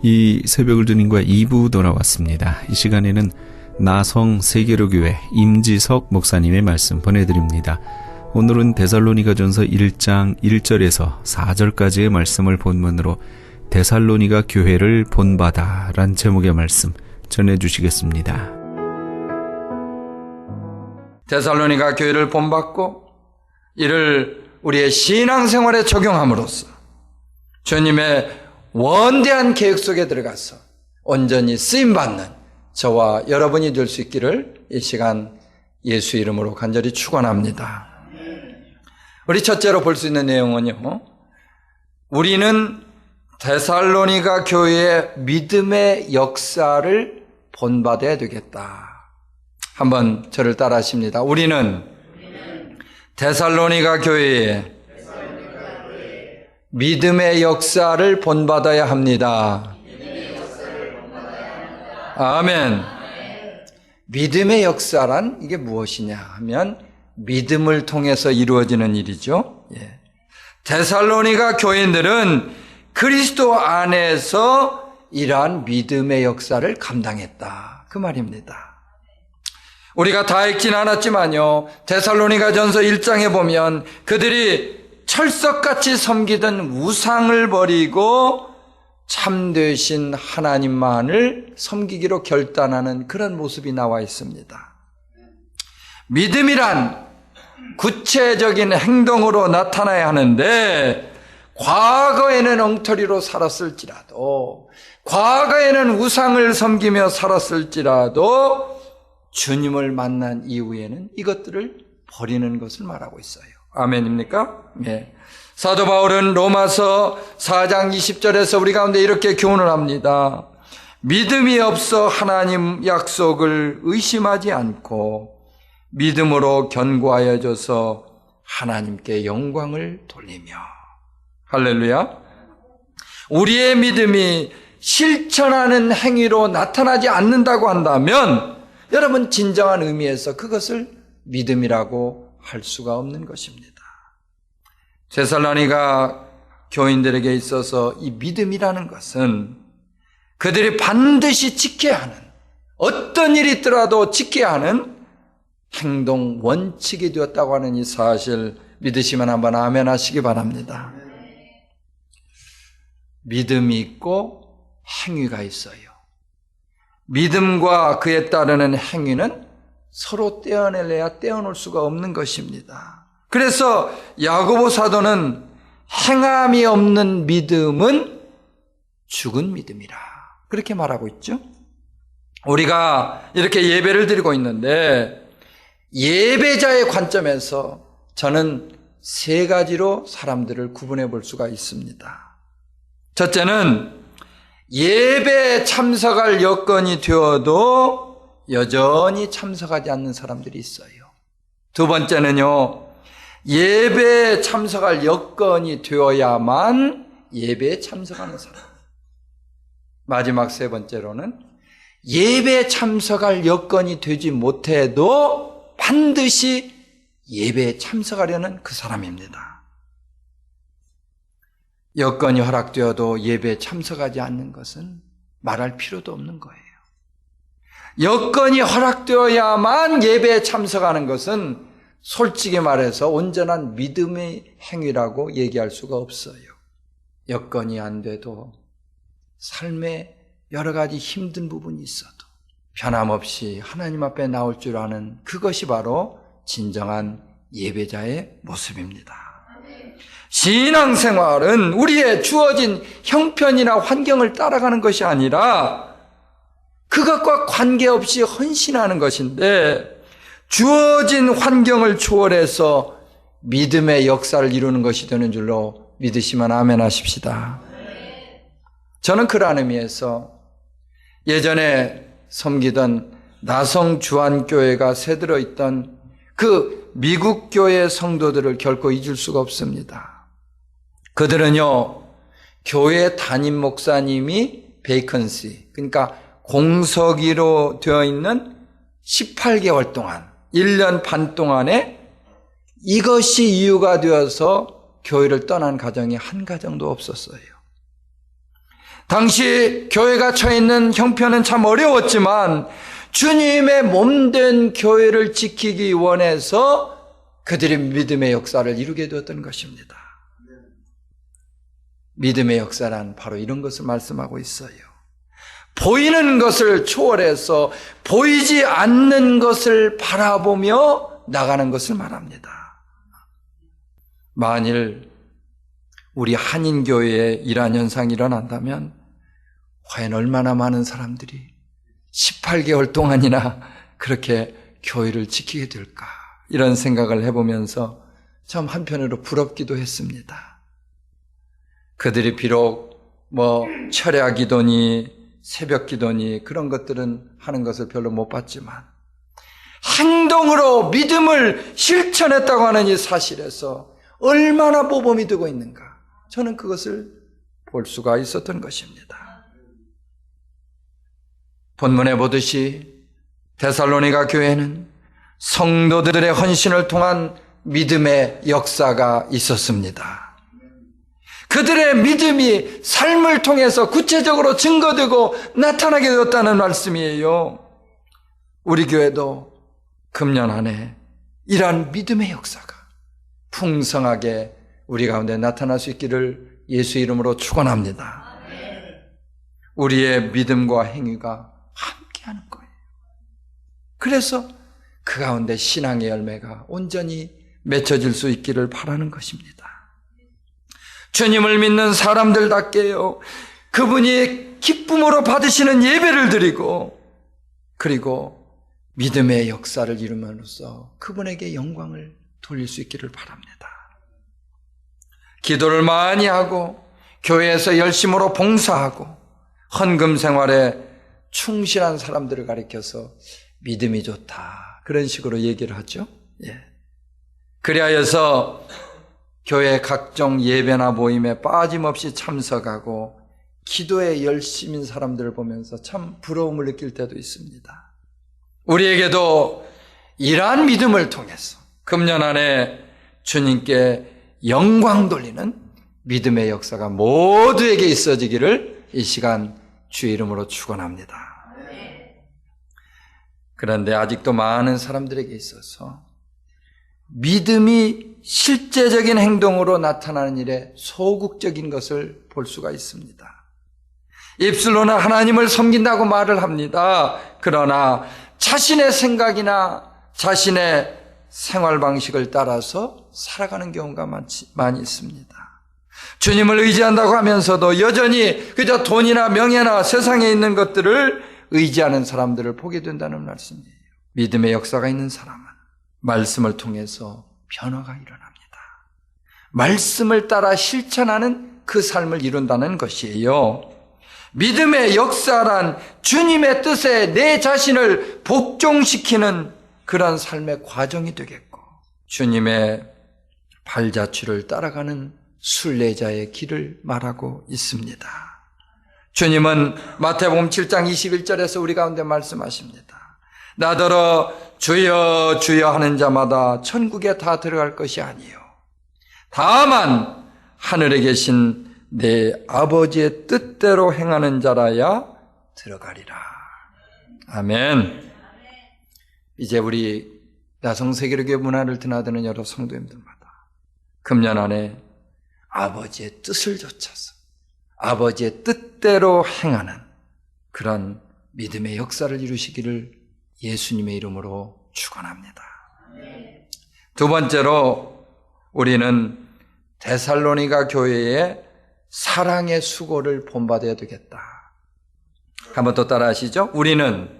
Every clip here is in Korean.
이 새벽을 주님과 2부 돌아왔습니다. 이 시간에는 나성 세계로교회 임지석 목사님의 말씀 보내드립니다. 오늘은 데살로니가전서 1장 1절에서 4절까지의 말씀을 본문으로 데살로니가 교회를 본받아 란 제목의 말씀 전해주시겠습니다. 데살로니가 교회를 본받고 이를 우리의 신앙생활에 적용함으로써 주님의 원대한 계획 속에 들어가서 온전히 쓰임받는 저와 여러분이 될 수 있기를 이 시간 예수 이름으로 간절히 축원합니다. 우리 첫째로 볼 수 있는 내용은요, 우리는 데살로니가 교회의 믿음의 역사를 본받아야 되겠다. 한번 저를 따라 하십니다. 우리는 데살로니가 교회의 믿음의 역사를 본받아야 합니다. 아멘. 믿음의 역사란 이게 무엇이냐 하면 믿음을 통해서 이루어지는 일이죠. 데살로니가 교인들은 그리스도 안에서 이러한 믿음의 역사를 감당했다. 그 말입니다. 우리가 다 읽진 않았지만요, 데살로니가전서 1장에 보면 그들이 철석같이 섬기던 우상을 버리고 참되신 하나님만을 섬기기로 결단하는 그런 모습이 나와 있습니다. 믿음이란 구체적인 행동으로 나타나야 하는데, 과거에는 엉터리로 살았을지라도, 과거에는 우상을 섬기며 살았을지라도 주님을 만난 이후에는 이것들을 버리는 것을 말하고 있어요. 아멘입니까? 네. 사도 바울은 로마서 4장 20절에서 우리 가운데 이렇게 교훈을 합니다. 믿음이 없어 하나님 약속을 의심하지 않고 믿음으로 견고하여져서 하나님께 영광을 돌리며. 할렐루야. 우리의 믿음이 실천하는 행위로 나타나지 않는다고 한다면 여러분, 진정한 의미에서 그것을 믿음이라고 할 수가 없는 것입니다. 데살로니가 교인들에게 있어서 이 믿음이라는 것은 그들이 반드시 지켜야 하는, 어떤 일이 있더라도 지켜야 하는 행동 원칙이 되었다고 하는 이 사실 믿으시면 한번 아멘 하시기 바랍니다. 믿음이 있고 행위가 있어요. 믿음과 그에 따르는 행위는 서로 떼어내려야 떼어놓을 수가 없는 것입니다. 그래서 야고보 사도는 행함이 없는 믿음은 죽은 믿음이라 그렇게 말하고 있죠. 우리가 이렇게 예배를 드리고 있는데 예배자의 관점에서 저는 세 가지로 사람들을 구분해 볼 수가 있습니다. 첫째는 예배에 참석할 여건이 되어도 여전히 참석하지 않는 사람들이 있어요. 두 번째는요, 예배에 참석할 여건이 되어야만 예배에 참석하는 사람. 마지막 세 번째로는 예배에 참석할 여건이 되지 못해도 반드시 예배에 참석하려는 그 사람입니다. 여건이 허락되어도 예배에 참석하지 않는 것은 말할 필요도 없는 거예요. 여건이 허락되어야만 예배에 참석하는 것은 솔직히 말해서 온전한 믿음의 행위라고 얘기할 수가 없어요. 여건이 안 돼도 삶에 여러 가지 힘든 부분이 있어도 변함없이 하나님 앞에 나올 줄 아는 그것이 바로 진정한 예배자의 모습입니다. 신앙생활은 우리의 주어진 형편이나 환경을 따라가는 것이 아니라 그것과 관계없이 헌신하는 것인데, 주어진 환경을 초월해서 믿음의 역사를 이루는 것이 되는 줄로 믿으시면 아멘 하십시다. 저는 그러한 의미에서 예전에 섬기던 나성 주안교회가 새들어 있던 그 미국 교회 성도들을 결코 잊을 수가 없습니다. 그들은요, 교회 담임 목사님이 베이컨시, 그러니까 공석이로 되어 있는 18개월 동안, 1년 반 동안에 이것이 이유가 되어서 교회를 떠난 가정이 한 가정도 없었어요. 당시 교회가 처해 있는 형편은 참 어려웠지만 주님의 몸된 교회를 지키기 원해서 그들이 믿음의 역사를 이루게 되었던 것입니다. 믿음의 역사란 바로 이런 것을 말씀하고 있어요. 보이는 것을 초월해서 보이지 않는 것을 바라보며 나가는 것을 말합니다. 만일 우리 한인교회에 이러한 현상이 일어난다면 과연 얼마나 많은 사람들이 18개월 동안이나 그렇게 교회를 지키게 될까, 이런 생각을 해보면서 참 한편으로 부럽기도 했습니다. 그들이 비록 철야 기도니 새벽 기도니 그런 것들은 하는 것을 별로 못 봤지만 행동으로 믿음을 실천했다고 하는 이 사실에서 얼마나 모범이 되고 있는가, 저는 그것을 볼 수가 있었던 것입니다. 본문에 보듯이 데살로니가 교회는 성도들의 헌신을 통한 믿음의 역사가 있었습니다. 그들의 믿음이 삶을 통해서 구체적으로 증거되고 나타나게 되었다는 말씀이에요. 우리 교회도 금년 안에 이러한 믿음의 역사가 풍성하게 우리 가운데 나타날 수 있기를 예수 이름으로 축원합니다. 우리의 믿음과 행위가 함께하는 거예요. 그래서 그 가운데 신앙의 열매가 온전히 맺혀질 수 있기를 바라는 것입니다. 주님을 믿는 사람들답게요, 그분이 기쁨으로 받으시는 예배를 드리고, 그리고 믿음의 역사를 이루면서 그분에게 영광을 돌릴 수 있기를 바랍니다. 기도를 많이 하고 교회에서 열심으로 봉사하고 헌금 생활에 충실한 사람들을 가리켜서 믿음이 좋다, 그런 식으로 얘기를 하죠. 그리하여서 교회 각종 예배나 모임에 빠짐없이 참석하고 기도에 열심인 사람들을 보면서 참 부러움을 느낄 때도 있습니다. 우리에게도 이러한 믿음을 통해서 금년 안에 주님께 영광 돌리는 믿음의 역사가 모두에게 있어지기를 이 시간 주의 이름으로 축원합니다. 그런데 아직도 많은 사람들에게 있어서 믿음이 실제적인 행동으로 나타나는 일에 소극적인 것을 볼 수가 있습니다. 입술로는 하나님을 섬긴다고 말을 합니다. 그러나 자신의 생각이나 자신의 생활 방식을 따라서 살아가는 경우가 많이 있습니다. 주님을 의지한다고 하면서도 여전히 그저 돈이나 명예나 세상에 있는 것들을 의지하는 사람들을 보게 된다는 말씀이에요. 믿음의 역사가 있는 사람은 말씀을 통해서 변화가 일어납니다. 말씀을 따라 실천하는 그 삶을 이룬다는 것이에요. 믿음의 역사란 주님의 뜻에 내 자신을 복종시키는 그런 삶의 과정이 되겠고, 주님의 발자취를 따라가는 순례자의 길을 말하고 있습니다. 주님은 마태복음 7장 21절에서 우리 가운데 말씀하십니다. 나더러 주여 주여 하는 자마다 천국에 다 들어갈 것이 아니요 다만 하늘에 계신 내 아버지의 뜻대로 행하는 자라야 들어가리라. 아멘. 이제 우리 나성세계로교회 문화를 드나드는 여러 성도님들마다 금년 안에 아버지의 뜻을 좇아서 아버지의 뜻대로 행하는 그런 믿음의 역사를 이루시기를 예수님의 이름으로 축원합니다. 두 번째로 우리는 데살로니가 교회의 사랑의 수고를 본받아야 되겠다. 한번 또 따라 하시죠. 우리는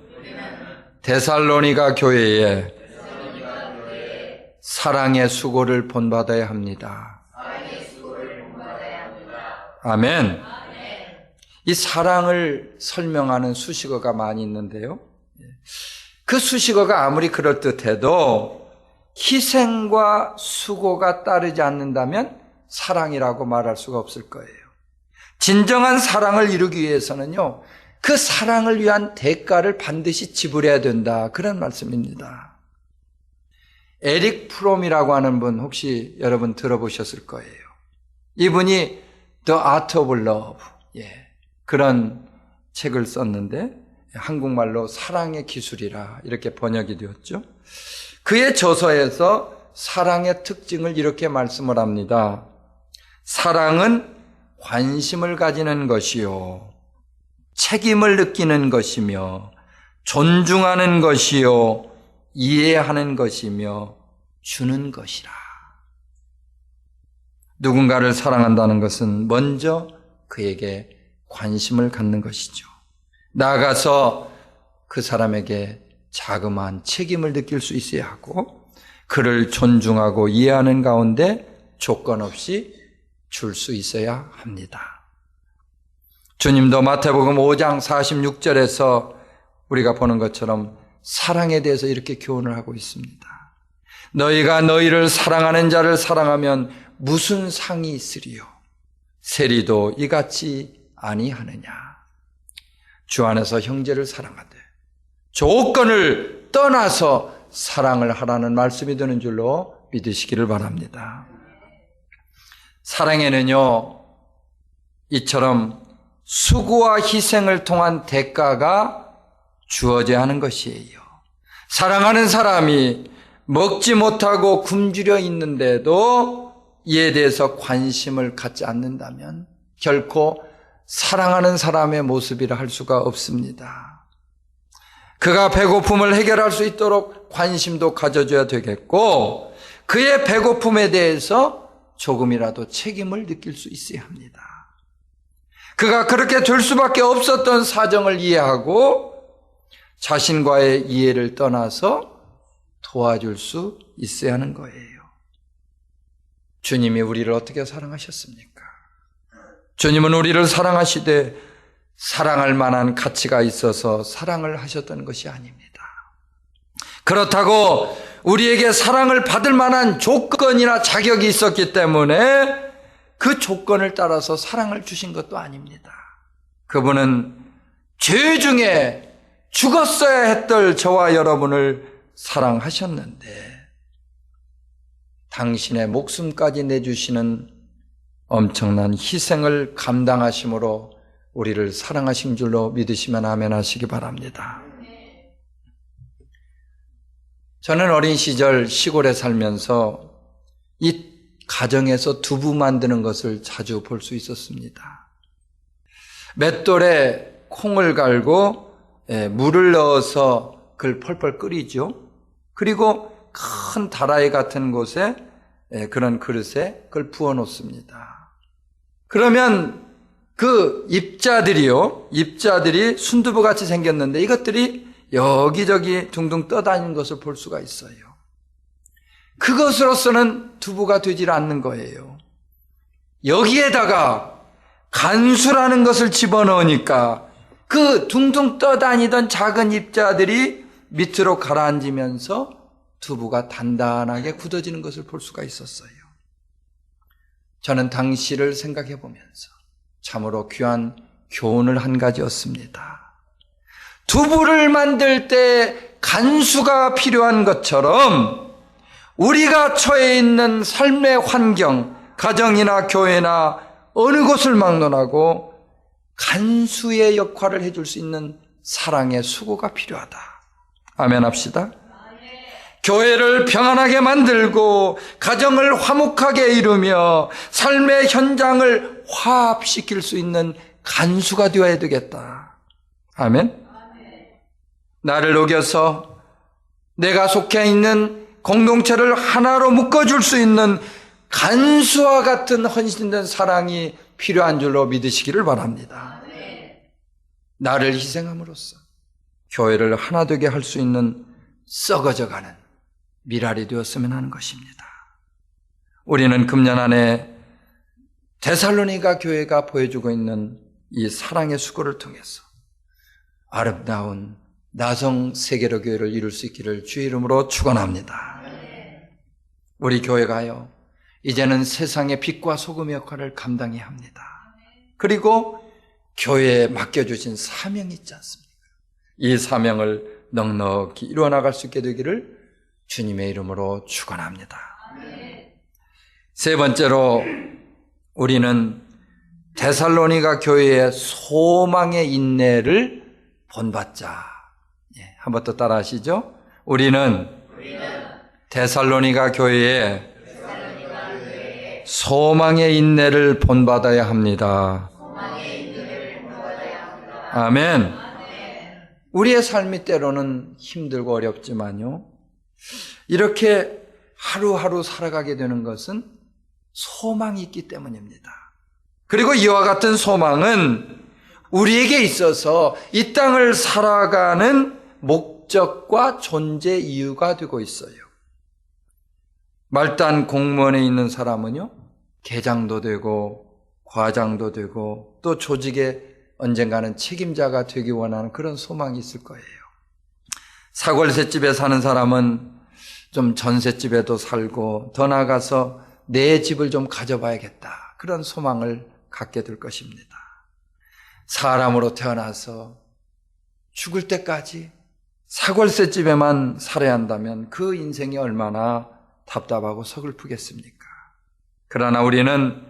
데살로니가 교회의 사랑의 수고를 본받아야 합니다. 아멘. 이 사랑을 설명하는 수식어가 많이 있는데요. 그 수식어가 아무리 그럴듯해도 희생과 수고가 따르지 않는다면 사랑이라고 말할 수가 없을 거예요. 진정한 사랑을 이루기 위해서는요, 그 사랑을 위한 대가를 반드시 지불해야 된다, 그런 말씀입니다. 에릭 프롬이라고 하는 분 혹시 여러분 들어보셨을 거예요. 이분이 The Art of Love, 그런 책을 썼는데 한국말로 사랑의 기술이라 이렇게 번역이 되었죠. 그의 저서에서 사랑의 특징을 이렇게 말씀을 합니다. 사랑은 관심을 가지는 것이요, 책임을 느끼는 것이며, 존중하는 것이요, 이해하는 것이며, 주는 것이라. 누군가를 사랑한다는 것은 먼저 그에게 관심을 갖는 것이죠. 나아가서 그 사람에게 자그마한 책임을 느낄 수 있어야 하고, 그를 존중하고 이해하는 가운데 조건 없이 줄 수 있어야 합니다. 주님도 마태복음 5장 46절에서 우리가 보는 것처럼 사랑에 대해서 이렇게 교훈을 하고 있습니다. 너희가 너희를 사랑하는 자를 사랑하면 무슨 상이 있으리요? 세리도 이같이 아니하느냐? 주 안에서 형제를 사랑하되 조건을 떠나서 사랑을 하라는 말씀이 되는 줄로 믿으시기를 바랍니다. 사랑에는요, 이처럼 수고와 희생을 통한 대가가 주어져야 하는 것이에요. 사랑하는 사람이 먹지 못하고 굶주려 있는데도 이에 대해서 관심을 갖지 않는다면 결코 사랑하는 사람의 모습이라 할 수가 없습니다. 그가 배고픔을 해결할 수 있도록 관심도 가져줘야 되겠고, 그의 배고픔에 대해서 조금이라도 책임을 느낄 수 있어야 합니다. 그가 그렇게 될 수밖에 없었던 사정을 이해하고 자신과의 이해를 떠나서 도와줄 수 있어야 하는 거예요. 주님이 우리를 어떻게 사랑하셨습니까? 주님은 우리를 사랑하시되 사랑할 만한 가치가 있어서 사랑을 하셨던 것이 아닙니다. 그렇다고 우리에게 사랑을 받을 만한 조건이나 자격이 있었기 때문에 그 조건을 따라서 사랑을 주신 것도 아닙니다. 그분은 죄 중에 죽었어야 했던 저와 여러분을 사랑하셨는데 당신의 목숨까지 내주시는 엄청난 희생을 감당하심으로 우리를 사랑하신 줄로 믿으시면 아멘 하시기 바랍니다. 저는 어린 시절 시골에 살면서 이 가정에서 두부 만드는 것을 자주 볼 수 있었습니다. 맷돌에 콩을 갈고 물을 넣어서 그걸 펄펄 끓이죠. 그리고 큰 다라이 같은 곳에 그런 그릇에 그걸 부어 놓습니다. 그러면 그 잎자들이 순두부같이 생겼는데 이것들이 여기저기 둥둥 떠다니는 것을 볼 수가 있어요. 그것으로서는 두부가 되질 않는 거예요. 여기에다가 간수라는 것을 집어넣으니까 그 둥둥 떠다니던 작은 잎자들이 밑으로 가라앉으면서 두부가 단단하게 굳어지는 것을 볼 수가 있었어요. 저는 당시를 생각해 보면서 참으로 귀한 교훈을 한 가지 얻습니다. 두부를 만들 때 간수가 필요한 것처럼 우리가 처해 있는 삶의 환경, 가정이나 교회나 어느 곳을 막론하고 간수의 역할을 해줄 수 있는 사랑의 수고가 필요하다. 아멘 합시다. 교회를 평안하게 만들고 가정을 화목하게 이루며 삶의 현장을 화합시킬 수 있는 간수가 되어야 되겠다. 아멘. 나를 녹여서 내가 속해 있는 공동체를 하나로 묶어줄 수 있는 간수와 같은 헌신된 사랑이 필요한 줄로 믿으시기를 바랍니다. 나를 희생함으로써 교회를 하나 되게 할 수 있는 썩어져가는 미랄이 되었으면 하는 것입니다. 우리는 금년 안에 데살로니가 교회가 보여주고 있는 이 사랑의 수고를 통해서 아름다운 나성 세계로 교회를 이룰 수 있기를 주의 이름으로 축원합니다. 우리 교회가요, 이제는 세상의 빛과 소금의 역할을 감당해야 합니다. 그리고 교회에 맡겨주신 사명이 있지 않습니까? 이 사명을 넉넉히 이루어나갈 수 있게 되기를 주님의 이름으로 축원합니다. 세 번째로 우리는 데살로니가 교회의 소망의 인내를 본받자. 한번 더 따라 하시죠. 우리는 데살로니가 교회의 소망의 인내를 본받아야 합니다. 아멘. 우리의 삶이 때로는 힘들고 어렵지만요, 이렇게 하루하루 살아가게 되는 것은 소망이 있기 때문입니다. 그리고 이와 같은 소망은 우리에게 있어서 이 땅을 살아가는 목적과 존재 이유가 되고 있어요. 말단 공무원에 있는 사람은요, 계장도 되고 과장도 되고 또 조직의 언젠가는 책임자가 되기 원하는 그런 소망이 있을 거예요. 사골새집에 사는 사람은 좀 전셋집에도 살고 더 나아가서 내 집을 좀 가져봐야겠다, 그런 소망을 갖게 될 것입니다. 사람으로 태어나서 죽을 때까지 사골새집에만 살아야 한다면 그 인생이 얼마나 답답하고 서글프겠습니까? 그러나 우리는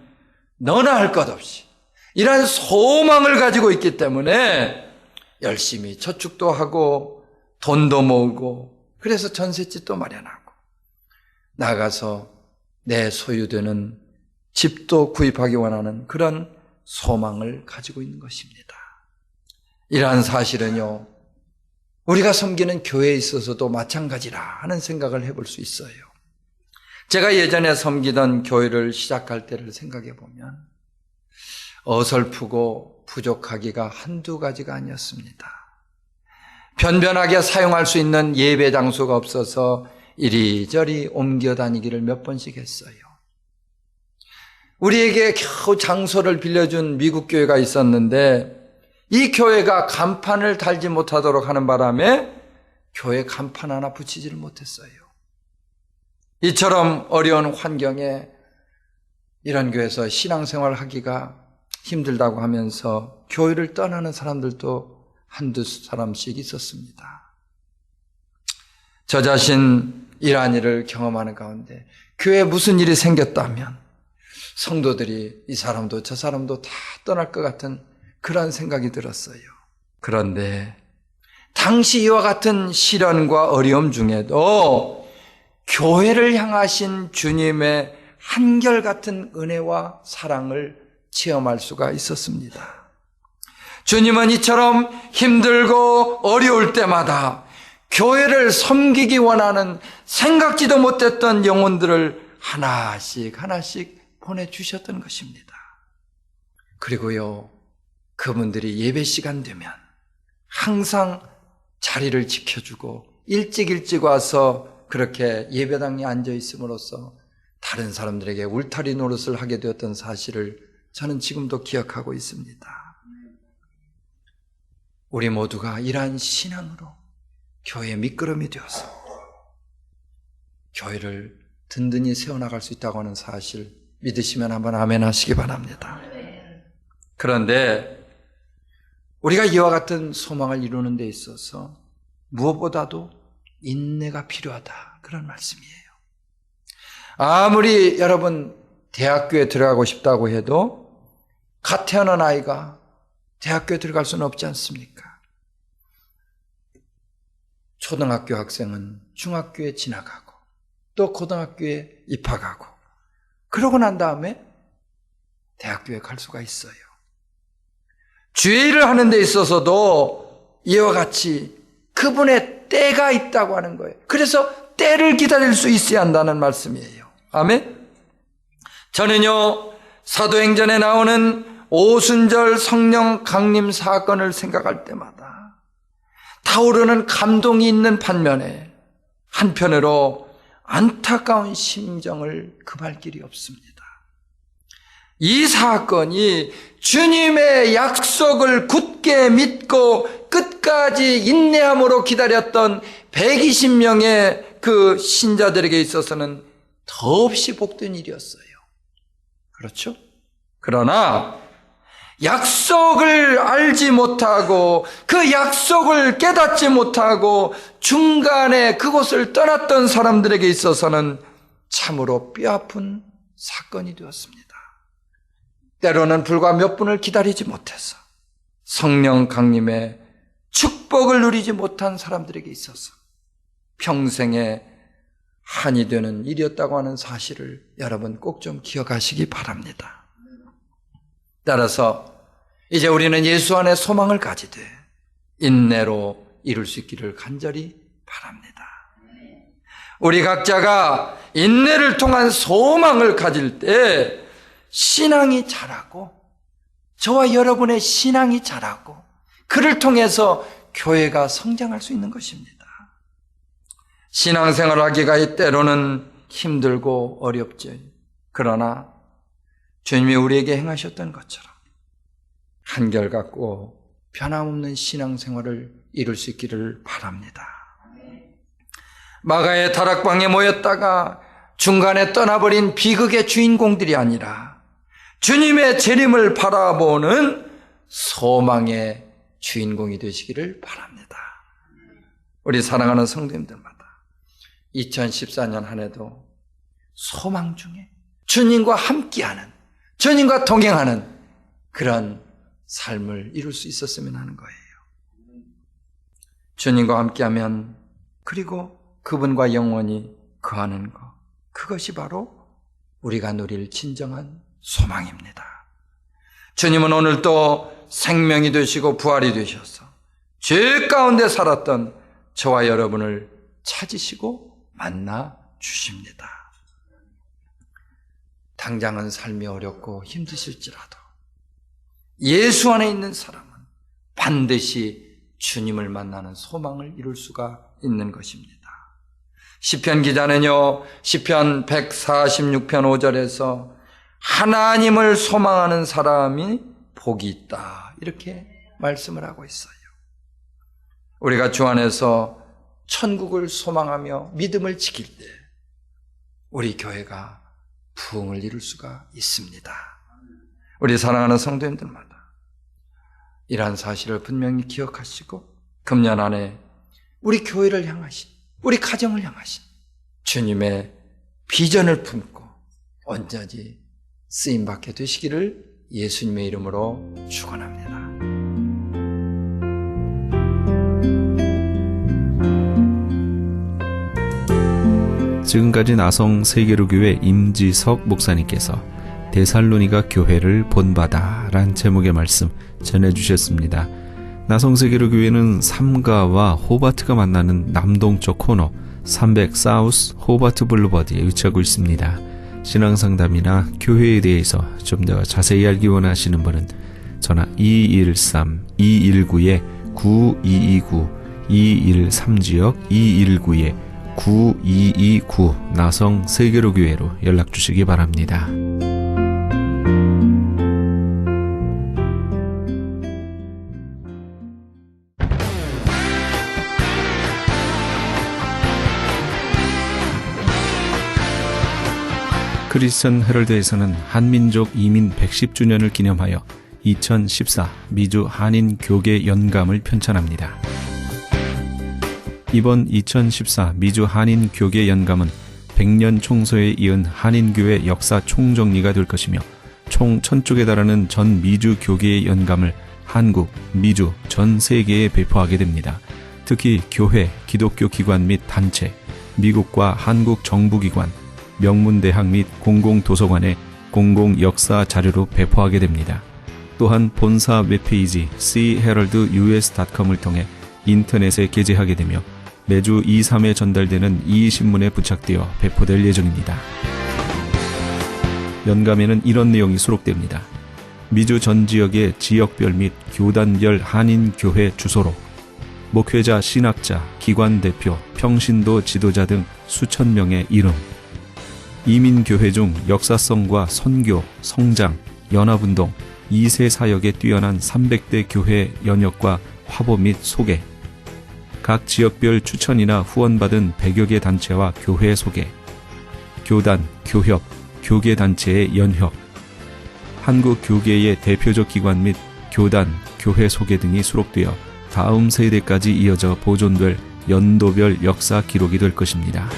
너나 할 것 없이 이러한 소망을 가지고 있기 때문에 열심히 저축도 하고 돈도 모으고, 그래서 전셋집도 마련하고 나가서 내 소유되는 집도 구입하기 원하는 그런 소망을 가지고 있는 것입니다. 이러한 사실은요, 우리가 섬기는 교회에 있어서도 마찬가지라 하는 생각을 해볼 수 있어요. 제가 예전에 섬기던 교회를 시작할 때를 생각해 보면 어설프고 부족하기가 한두 가지가 아니었습니다. 변변하게 사용할 수 있는 예배 장소가 없어서 이리저리 옮겨 다니기를 몇 번씩 했어요. 우리에게 겨우 장소를 빌려준 미국 교회가 있었는데 이 교회가 간판을 달지 못하도록 하는 바람에 교회 간판 하나 붙이지를 못했어요. 이처럼 어려운 환경에 이런 교회에서 신앙생활 하기가 힘들다고 하면서 교회를 떠나는 사람들도 한두 사람씩 있었습니다. 저 자신 이러한 일을 경험하는 가운데 교회에 무슨 일이 생겼다면 성도들이 이 사람도 저 사람도 다 떠날 것 같은 그런 생각이 들었어요. 그런데 당시 이와 같은 시련과 어려움 중에도 교회를 향하신 주님의 한결같은 은혜와 사랑을 체험할 수가 있었습니다. 주님은 이처럼 힘들고 어려울 때마다 교회를 섬기기 원하는 생각지도 못했던 영혼들을 하나씩 보내주셨던 것입니다. 그리고요, 그분들이 예배 시간 되면 항상 자리를 지켜주고 일찍 와서 그렇게 예배당에 앉아 있음으로써 다른 사람들에게 울타리 노릇을 하게 되었던 사실을 저는 지금도 기억하고 있습니다. 우리 모두가 이러한 신앙으로 교회의 밑거름이 되어서 교회를 든든히 세워나갈 수 있다고 하는 사실 믿으시면 한번 아멘 하시기 바랍니다. 그런데 우리가 이와 같은 소망을 이루는 데 있어서 무엇보다도 인내가 필요하다, 그런 말씀이에요. 아무리 여러분 대학교에 들어가고 싶다고 해도 갓 태어난 아이가 대학교에 들어갈 수는 없지 않습니까? 초등학교 학생은 중학교에 지나가고 또 고등학교에 입학하고 그러고 난 다음에 대학교에 갈 수가 있어요. 주의 일을 하는 데 있어서도 이와 같이 그분의 때가 있다고 하는 거예요. 그래서 때를 기다릴 수 있어야 한다는 말씀이에요. 아멘. 저는요, 사도행전에 나오는 오순절 성령 강림 사건을 생각할 때마다 타오르는 감동이 있는 반면에 한편으로 안타까운 심정을 금할 길이 없습니다. 이 사건이 주님의 약속을 굳게 믿고 끝까지 인내함으로 기다렸던 120명의 그 신자들에게 있어서는 더없이 복된 일이었어요. 그렇죠? 그러나 약속을 알지 못하고 그 약속을 깨닫지 못하고 중간에 그곳을 떠났던 사람들에게 있어서는 참으로 뼈아픈 사건이 되었습니다. 때로는 불과 몇 분을 기다리지 못해서 성령 강림의 축복을 누리지 못한 사람들에게 있어서 평생에 한이 되는 일이었다고 하는 사실을 여러분 꼭 좀 기억하시기 바랍니다. 따라서 이제 우리는 예수 안에 소망을 가지되 인내로 이룰 수 있기를 간절히 바랍니다. 우리 각자가 인내를 통한 소망을 가질 때 신앙이 자라고, 저와 여러분의 신앙이 자라고, 그를 통해서 교회가 성장할 수 있는 것입니다. 신앙생활을 하기가 때로는 힘들고 어렵죠. 그러나 주님이 우리에게 행하셨던 것처럼 한결같고 변함없는 신앙생활을 이룰 수 있기를 바랍니다. 마가의 다락방에 모였다가 중간에 떠나버린 비극의 주인공들이 아니라 주님의 재림을 바라보는 소망의 주인공이 되시기를 바랍니다. 우리 사랑하는 성도님들마다 2014년 한 해도 소망 중에 주님과 함께하는, 주님과 동행하는 그런 삶을 이룰 수 있었으면 하는 거예요. 주님과 함께하면, 그리고 그분과 영원히 거하는 것, 그것이 바로 우리가 누릴 진정한 소망입니다. 주님은 오늘도 생명이 되시고 부활이 되셔서 죄 가운데 살았던 저와 여러분을 찾으시고 만나 주십니다. 당장은 삶이 어렵고 힘드실지라도 예수 안에 있는 사람은 반드시 주님을 만나는 소망을 이룰 수가 있는 것입니다. 시편 기자는요, 시편 146편 5절에서 하나님을 소망하는 사람이 복이 있다, 이렇게 말씀을 하고 있어요. 우리가 주 안에서 천국을 소망하며 믿음을 지킬 때 우리 교회가 부흥을 이룰 수가 있습니다. 우리 사랑하는 성도님들마다 이러한 사실을 분명히 기억하시고 금년 안에 우리 교회를 향하신, 우리 가정을 향하신 주님의 비전을 품고 언제든지 쓰임받게 되시기를 예수님의 이름으로 축원합니다. 지금까지 나성 세계로교회 임지석 목사님께서 데살로니가 교회를 본받아란 제목의 말씀 전해주셨습니다. 나성 세계로교회는 삼가와 호바트가 만나는 남동쪽 코너 300 사우스 호바트 블루버드에 위치하고 있습니다. 신앙상담이나 교회에 대해서 좀 더 자세히 알기 원하시는 분은 전화 213-219-9229 213지역 219-9229 나성 세계로교회로 연락주시기 바랍니다. 크리스천 헤럴드에서는 한민족 이민 110주년을 기념하여 2014 미주 한인 교계 연감을 편찬합니다. 이번 2014 미주 한인 교계 연감은 100년 총소에 이은 한인교회 역사 총정리가 될 것이며 총 1000쪽에 달하는 전 미주 교계의 연감을 한국, 미주, 전 세계에 배포하게 됩니다. 특히 교회, 기독교 기관 및 단체, 미국과 한국 정부기관, 명문대학 및 공공도서관의 공공역사 자료로 배포하게 됩니다. 또한 본사 웹페이지 cheraldus.com을 통해 인터넷에 게재하게 되며 매주 2, 3회 전달되는 이 신문에 부착되어 배포될 예정입니다. 연감에는 이런 내용이 수록됩니다. 미주 전 지역의 지역별 및 교단별 한인교회 주소로 목회자, 신학자, 기관 대표, 평신도 지도자 등 수천 명의 이름, 이민교회 중 역사성과 선교, 성장, 연합운동, 2세 사역에 뛰어난 300대 교회 연역과 화보 및 소개, 각 지역별 추천이나 후원받은 100여 개 단체와 교회 소개, 교단, 교협, 교계단체의 연혁, 한국 교계의 대표적 기관 및 교단, 교회 소개 등이 수록되어 다음 세대까지 이어져 보존될 연도별 역사 기록이 될 것입니다.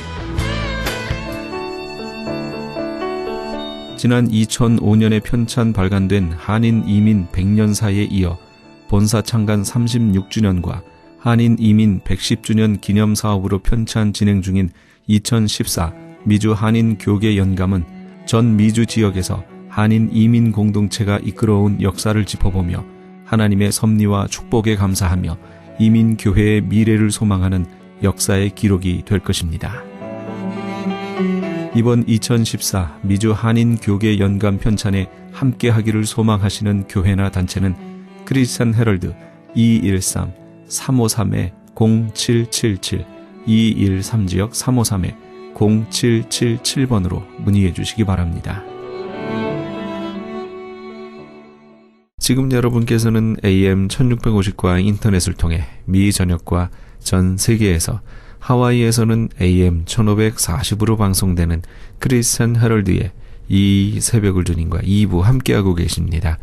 지난 2005년에 편찬 발간된 한인 이민 100년사에 이어 본사 창간 36주년과 한인 이민 110주년 기념 사업으로 편찬 진행 중인 2014 미주 한인 교계 연감은 전 미주 지역에서 한인 이민 공동체가 이끌어온 역사를 짚어보며 하나님의 섭리와 축복에 감사하며 이민 교회의 미래를 소망하는 역사의 기록이 될 것입니다. 이번 2014 미주 한인 교계 연감 편찬에 함께하기를 소망하시는 교회나 단체는 크리스찬 헤럴드 213-353-0777 213지역 353-0777번으로 문의해 주시기 바랍니다. 지금 여러분께서는 AM 1650과 인터넷을 통해 미 전역과 전 세계에서 하와이에서는 AM 1540으로 방송되는 크리스찬 헤럴드의 이 새벽을 주님과 2부 함께하고 계십니다.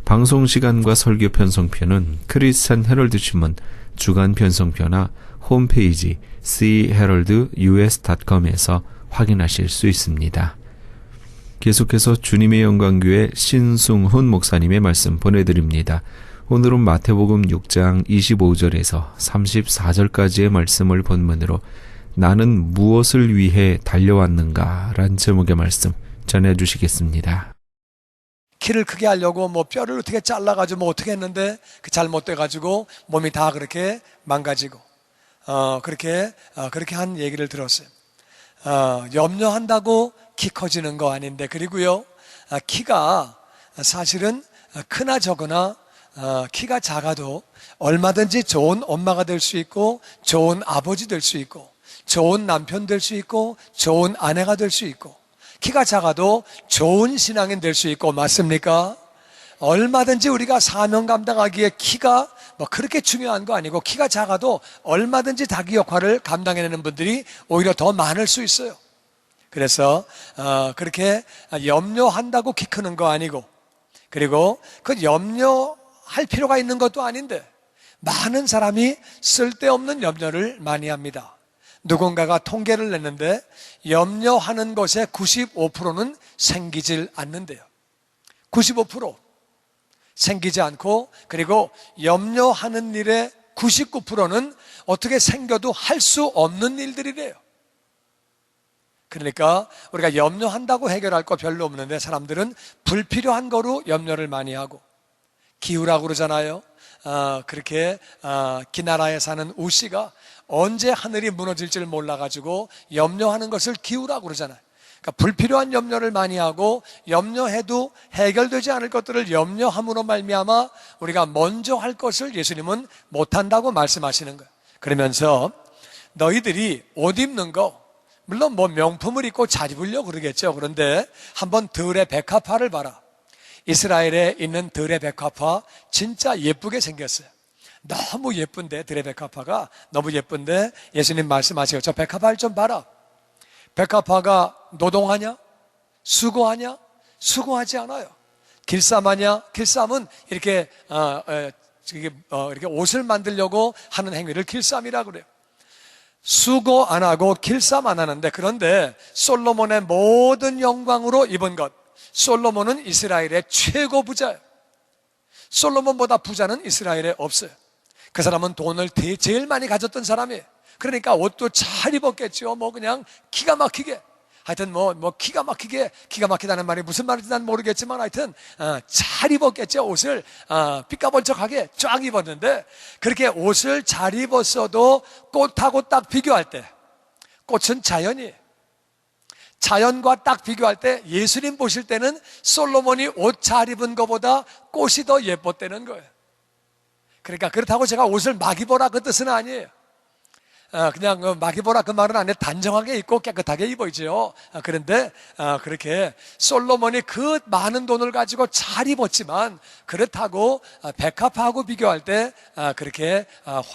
방송 시간과 설교 편성표는 크리스찬 헤럴드 신문 주간 편성표나 홈페이지 cheraldus.com에서 확인하실 수 있습니다. 계속해서 주님의 영광교회 신승훈 목사님의 말씀 보내드립니다. 오늘은 마태복음 6장 25절에서 34절까지의 말씀을 본문으로 나는 무엇을 위해 달려왔는가 란 제목의 말씀 전해주시겠습니다. 키를 크게 하려고 뼈를 어떻게 잘라가지고 어떻게 했는데 잘못돼가지고 몸이 다 그렇게 망가지고 그렇게 한 얘기를 들었어요. 염려한다고 키 커지는 거 아닌데, 그리고요 키가 사실은 크나 적으나 키가 작아도 얼마든지 좋은 엄마가 될 수 있고 좋은 아버지 될 수 있고 좋은 남편 될 수 있고 좋은 아내가 될 수 있고 키가 작아도 좋은 신앙인 될 수 있고, 맞습니까? 얼마든지 우리가 사명 감당하기에 키가 그렇게 중요한 거 아니고, 키가 작아도 얼마든지 자기 역할을 감당해내는 분들이 오히려 더 많을 수 있어요. 그래서 그렇게 염려한다고 키 크는 거 아니고, 그리고 그 염려할 필요가 있는 것도 아닌데 많은 사람이 쓸데없는 염려를 많이 합니다. 누군가가 통계를 냈는데 염려하는 것의 95%는 생기질 않는데요. 95% 생기지 않고, 그리고 염려하는 일의 99%는 어떻게 생겨도 할 수 없는 일들이래요. 그러니까 우리가 염려한다고 해결할 거 별로 없는데 사람들은 불필요한 거로 염려를 많이 하고, 기후라고 그러잖아요. 그렇게 기나라에 사는 우씨가 언제 하늘이 무너질지를 몰라가지고 염려하는 것을 기후라고 그러잖아요. 그러니까 불필요한 염려를 많이 하고, 염려해도 해결되지 않을 것들을 염려함으로 말미암아 우리가 먼저 할 것을 예수님은 못한다고 말씀하시는 거예요. 그러면서 너희들이 옷 입는 거, 물론 명품을 입고 잘 입으려고 그러겠죠. 그런데 한번 들의 백합화를 봐라. 이스라엘에 있는 들의 백합화 진짜 예쁘게 생겼어요. 너무 예쁜데, 들의 백합화가 너무 예쁜데 예수님 말씀하세요. 저 백합화를 좀 봐라. 백합화가 노동하냐? 수고하냐? 수고하지 않아요. 길쌈하냐? 길쌈은 이렇게 이렇게 옷을 만들려고 하는 행위를 길쌈이라고 그래요. 수고 안 하고 길쌈 안 하는데, 그런데 솔로몬의 모든 영광으로 입은 것, 솔로몬은 이스라엘의 최고 부자예요. 솔로몬보다 부자는 이스라엘에 없어요. 그 사람은 돈을 제일 많이 가졌던 사람이에요. 그러니까 옷도 잘 입었겠죠. 그냥 기가 막히게. 하여튼 기가 막히다는 말이 무슨 말인지 난 모르겠지만 하여튼 잘 입었겠죠. 옷을 삐까번쩍하게 쫙 입었는데, 그렇게 옷을 잘 입었어도 꽃하고 딱 비교할 때, 꽃은 자연이에요. 자연과 딱 비교할 때 예수님 보실 때는 솔로몬이 옷 잘 입은 것보다 꽃이 더 예뻤다는 거예요. 그러니까 그렇다고 제가 옷을 막 입어라 그 뜻은 아니에요. 그냥 막 입어라 그 말은 아니에요. 단정하게 입고 깨끗하게 입어야죠. 그런데 그렇게 솔로몬이 그 많은 돈을 가지고 잘 입었지만, 그렇다고 백합화하고 비교할 때 그렇게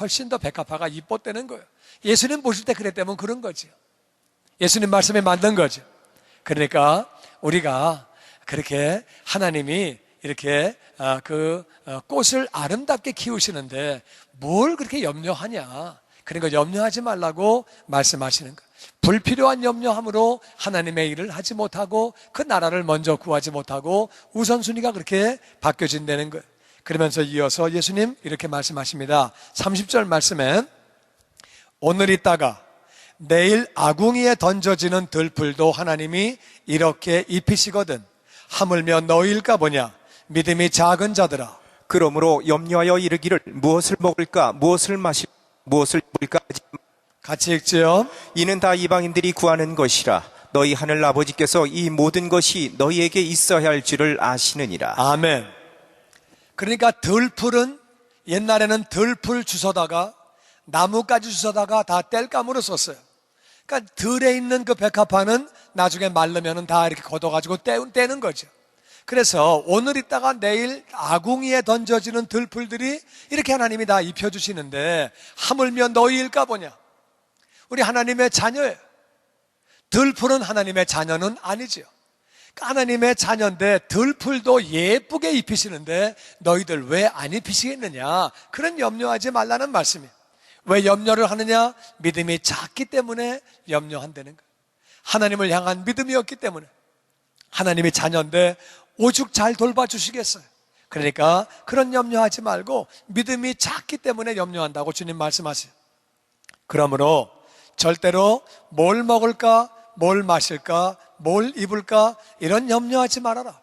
훨씬 더 백합화가 이뻤다는 거예요. 예수님 보실 때 그랬다면 그런 거죠. 예수님 말씀에 맞는 거죠. 그러니까 우리가 그렇게 하나님이 이렇게 그 꽃을 아름답게 키우시는데 뭘 그렇게 염려하냐? 그러니까 염려하지 말라고 말씀하시는 거예요. 불필요한 염려함으로 하나님의 일을 하지 못하고 그 나라를 먼저 구하지 못하고 우선순위가 그렇게 바뀌어진다는 거예요. 그러면서 이어서 예수님 이렇게 말씀하십니다. 30절 말씀에 오늘 있다가 내일 아궁이에 던져지는 들풀도 하나님이 이렇게 입히시거든. 하물며 너희일까 보냐. 믿음이 작은 자들아. 그러므로 염려하여 이르기를 무엇을 먹을까 무엇을 마실까 무엇을 입을까 하지 마. 같이 읽지요. 이는 다 이방인들이 구하는 것이라. 너희 하늘 아버지께서 이 모든 것이 너희에게 있어야 할 줄을 아시느니라. 아멘. 그러니까 들풀은 옛날에는 들풀 주워다가 나무까지 주워다가 다 땔감으로 썼어요. 그러니까 들에 있는 그 백합화는 나중에 말르면은 다 이렇게 걷어가지고 떼는 거죠. 그래서 오늘 있다가 내일 아궁이에 던져지는 들풀들이 이렇게 하나님이 다 입혀주시는데 하물며 너희일까 보냐. 우리 하나님의 자녀예요. 들풀은 하나님의 자녀는 아니죠. 하나님의 자녀인데 들풀도 예쁘게 입히시는데 너희들 왜 안 입히시겠느냐. 그런 염려하지 말라는 말씀이에요. 왜 염려를 하느냐? 믿음이 작기 때문에 염려한다는 거예요. 하나님을 향한 믿음이 없기 때문에. 하나님이 자녀인데 오죽 잘 돌봐주시겠어요. 그러니까 그런 염려하지 말고 믿음이 작기 때문에 염려한다고 주님 말씀하세요. 그러므로 절대로 뭘 먹을까, 뭘 마실까, 뭘 입을까 이런 염려하지 말아라.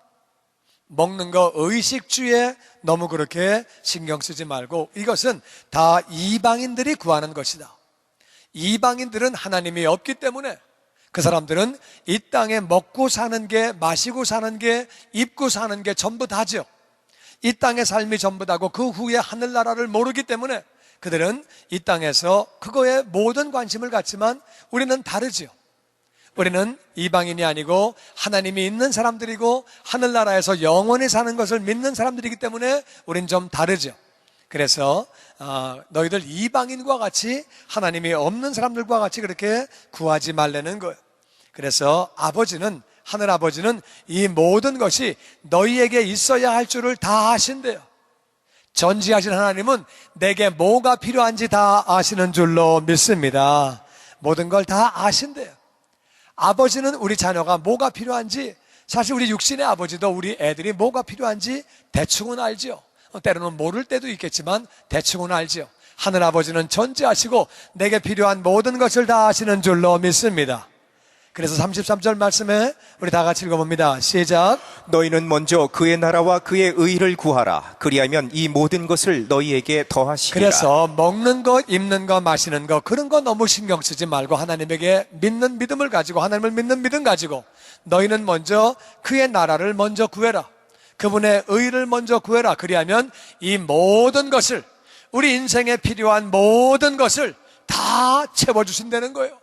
먹는 거 의식주에 너무 그렇게 신경 쓰지 말고 이것은 다 이방인들이 구하는 것이다. 이방인들은 하나님이 없기 때문에 그 사람들은 이 땅에 먹고 사는 게, 마시고 사는 게, 입고 사는 게 전부 다죠. 이 땅의 삶이 전부 다고 그 후에 하늘나라를 모르기 때문에 그들은 이 땅에서 그거에 모든 관심을 갖지만 우리는 다르죠. 우리는 이방인이 아니고 하나님이 있는 사람들이고 하늘나라에서 영원히 사는 것을 믿는 사람들이기 때문에 우린 좀 다르죠. 그래서 너희들 이방인과 같이 하나님이 없는 사람들과 같이 그렇게 구하지 말라는 거예요. 그래서 아버지는, 하늘 아버지는 이 모든 것이 너희에게 있어야 할 줄을 다 아신대요. 전지하신 하나님은 내게 뭐가 필요한지 다 아시는 줄로 믿습니다. 모든 걸 다 아신대요. 아버지는 우리 자녀가 뭐가 필요한지, 사실 우리 육신의 아버지도 우리 애들이 뭐가 필요한지 대충은 알죠. 때로는 모를 때도 있겠지만 대충은 알죠. 하늘 아버지는 전지하시고 내게 필요한 모든 것을 다 아시는 줄로 믿습니다. 그래서 33절 말씀에 우리 다 같이 읽어봅니다. 시작. 너희는 먼저 그의 나라와 그의 의를 구하라. 그리하면 이 모든 것을 너희에게 더하시리라. 그래서 먹는 것, 입는 것, 마시는 것 그런 거 너무 신경 쓰지 말고 하나님에게 믿는 믿음을 가지고, 하나님을 믿는 믿음 가지고 너희는 먼저 그의 나라를 먼저 구해라. 그분의 의를 먼저 구해라. 그리하면 이 모든 것을, 우리 인생에 필요한 모든 것을 다 채워주신다는 거예요.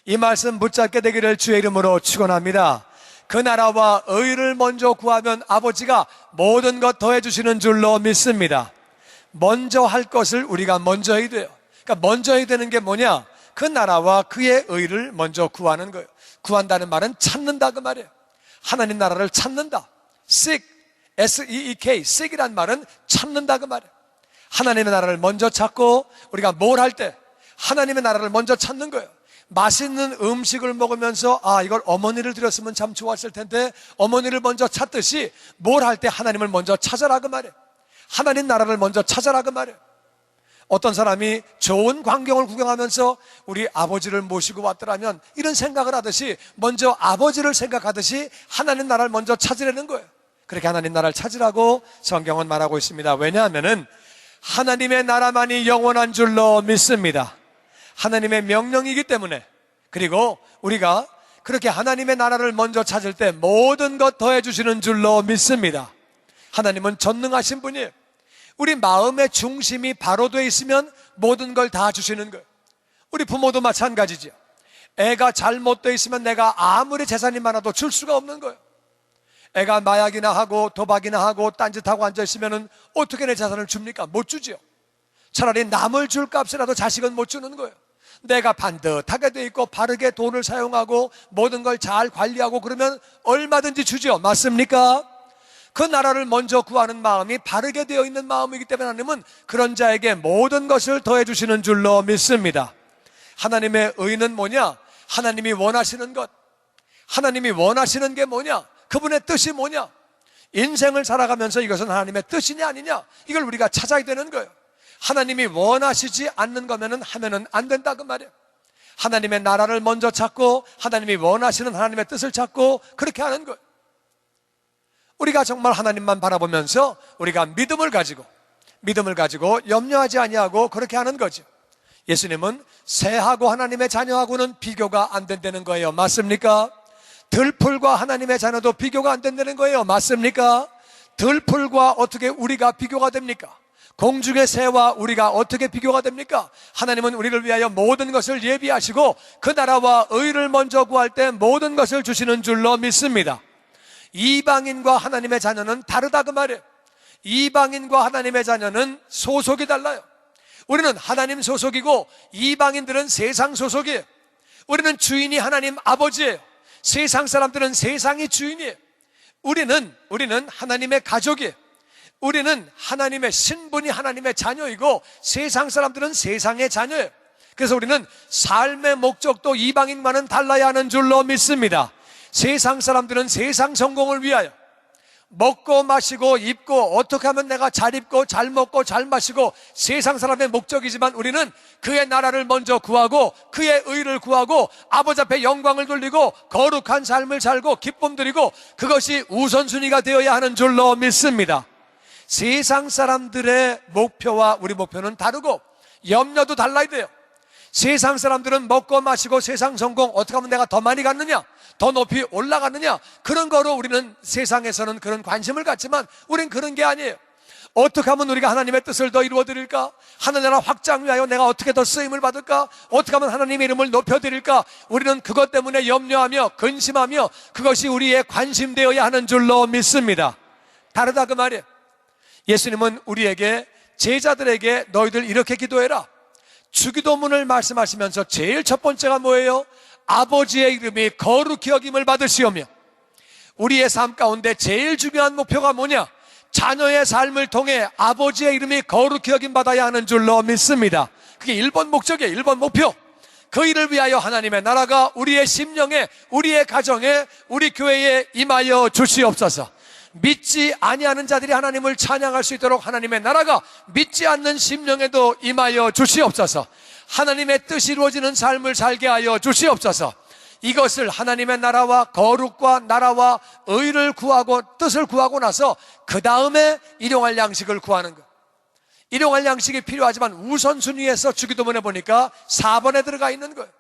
이 말씀 붙잡게 되기를 주의 이름으로 축원합니다. 그 나라와 의를 먼저 구하면 아버지가 모든 것 더해주시는 줄로 믿습니다. 먼저 할 것을 우리가 먼저 해야 돼요. 그러니까 먼저 해야 되는 게 뭐냐? 그 나라와 그의 의를 먼저 구하는 거예요. 구한다는 말은 찾는다 그 말이에요. 하나님 나라를 찾는다. seek, S-E-E-K, seek이란 말은 찾는다 그 말이에요. 하나님의 나라를 먼저 찾고 우리가 뭘 할 때 하나님의 나라를 먼저 찾는 거예요. 맛있는 음식을 먹으면서 이걸 어머니를 드렸으면 참 좋았을 텐데 어머니를 먼저 찾듯이 뭘 할 때 하나님을 먼저 찾아라 그 말이에요. 하나님 나라를 먼저 찾아라 그 말이에요. 어떤 사람이 좋은 광경을 구경하면서 우리 아버지를 모시고 왔더라면 이런 생각을 하듯이 먼저 아버지를 생각하듯이 하나님 나라를 먼저 찾으려는 거예요. 그렇게 하나님 나라를 찾으라고 성경은 말하고 있습니다. 왜냐하면은 하나님의 나라만이 영원한 줄로 믿습니다. 하나님의 명령이기 때문에. 그리고 우리가 그렇게 하나님의 나라를 먼저 찾을 때 모든 것 더해 주시는 줄로 믿습니다. 하나님은 전능하신 분이에요. 우리 마음의 중심이 바로 돼 있으면 모든 걸 다 주시는 거예요. 우리 부모도 마찬가지죠. 애가 잘못돼 있으면 내가 아무리 재산이 많아도 줄 수가 없는 거예요. 애가 마약이나 하고 도박이나 하고 딴짓하고 앉아있으면 어떻게 내 재산을 줍니까? 못 주죠. 차라리 남을 줄 값이라도 자식은 못 주는 거예요. 내가 반듯하게 돼 있고 바르게 돈을 사용하고 모든 걸 잘 관리하고 그러면 얼마든지 주죠. 맞습니까? 그 나라를 먼저 구하는 마음이 바르게 되어 있는 마음이기 때문에 하나님은 그런 자에게 모든 것을 더해 주시는 줄로 믿습니다. 하나님의 의는 뭐냐? 하나님이 원하시는 것. 하나님이 원하시는 게 뭐냐? 그분의 뜻이 뭐냐? 인생을 살아가면서 이것은 하나님의 뜻이냐 아니냐? 이걸 우리가 찾아야 되는 거예요. 하나님이 원하시지 않는 거면은 하면은 안 된다 그 말이에요. 하나님의 나라를 먼저 찾고 하나님이 원하시는 하나님의 뜻을 찾고 그렇게 하는 거예요. 우리가 정말 하나님만 바라보면서 우리가 믿음을 가지고 염려하지 아니하고 그렇게 하는 거죠. 예수님은 새하고 하나님의 자녀하고는 비교가 안 된다는 거예요. 맞습니까? 들풀과 하나님의 자녀도 비교가 안 된다는 거예요. 맞습니까? 들풀과 어떻게 우리가 비교가 됩니까? 공중의 새와 우리가 어떻게 비교가 됩니까? 하나님은 우리를 위하여 모든 것을 예비하시고 그 나라와 의를 먼저 구할 때 모든 것을 주시는 줄로 믿습니다. 이방인과 하나님의 자녀는 다르다 그 말이에요. 이방인과 하나님의 자녀는 소속이 달라요. 우리는 하나님 소속이고 이방인들은 세상 소속이에요. 우리는 주인이 하나님 아버지예요. 세상 사람들은 세상이 주인이에요. 우리는 하나님의 가족이에요. 우리는 하나님의 신분이 하나님의 자녀이고 세상 사람들은 세상의 자녀예요. 그래서 우리는 삶의 목적도 이방인과는 달라야 하는 줄로 믿습니다. 세상 사람들은 세상 성공을 위하여 먹고 마시고 입고 어떻게 하면 내가 잘 입고 잘 먹고 잘 마시고 세상 사람의 목적이지만 우리는 그의 나라를 먼저 구하고 그의 의를 구하고 아버지 앞에 영광을 돌리고 거룩한 삶을 살고 기쁨 드리고 그것이 우선순위가 되어야 하는 줄로 믿습니다. 세상 사람들의 목표와 우리 목표는 다르고 염려도 달라야 돼요. 세상 사람들은 먹고 마시고 세상 성공 어떻게 하면 내가 더 많이 갖느냐, 더 높이 올라가느냐, 그런 거로 우리는 세상에서는 그런 관심을 갖지만 우린 그런 게 아니에요. 어떻게 하면 우리가 하나님의 뜻을 더 이루어드릴까? 하나님 나라 확장 위하여 내가 어떻게 더 쓰임을 받을까? 어떻게 하면 하나님의 이름을 높여드릴까? 우리는 그것 때문에 염려하며 근심하며 그것이 우리의 관심되어야 하는 줄로 믿습니다. 다르다 그 말이에요. 예수님은 우리에게, 제자들에게 너희들 이렇게 기도해라, 주기도문을 말씀하시면서 제일 첫 번째가 뭐예요? 아버지의 이름이 거룩히 여김을 받으시오며. 우리의 삶 가운데 제일 중요한 목표가 뭐냐? 자녀의 삶을 통해 아버지의 이름이 거룩히 여김 받아야 하는 줄로 믿습니다. 그게 1번 목적이에요. 1번 목표. 그 일을 위하여 하나님의 나라가 우리의 심령에, 우리의 가정에, 우리 교회에 임하여 주시옵소서. 믿지 아니하는 자들이 하나님을 찬양할 수 있도록 하나님의 나라가 믿지 않는 심령에도 임하여 주시옵소서. 하나님의 뜻이 이루어지는 삶을 살게 하여 주시옵소서. 이것을 하나님의 나라와 거룩과 나라와 의를 구하고 뜻을 구하고 나서 그 다음에 일용할 양식을 구하는 것. 일용할 양식이 필요하지만 우선순위에서 주기도문에 보니까 4번에 들어가 있는 거예요.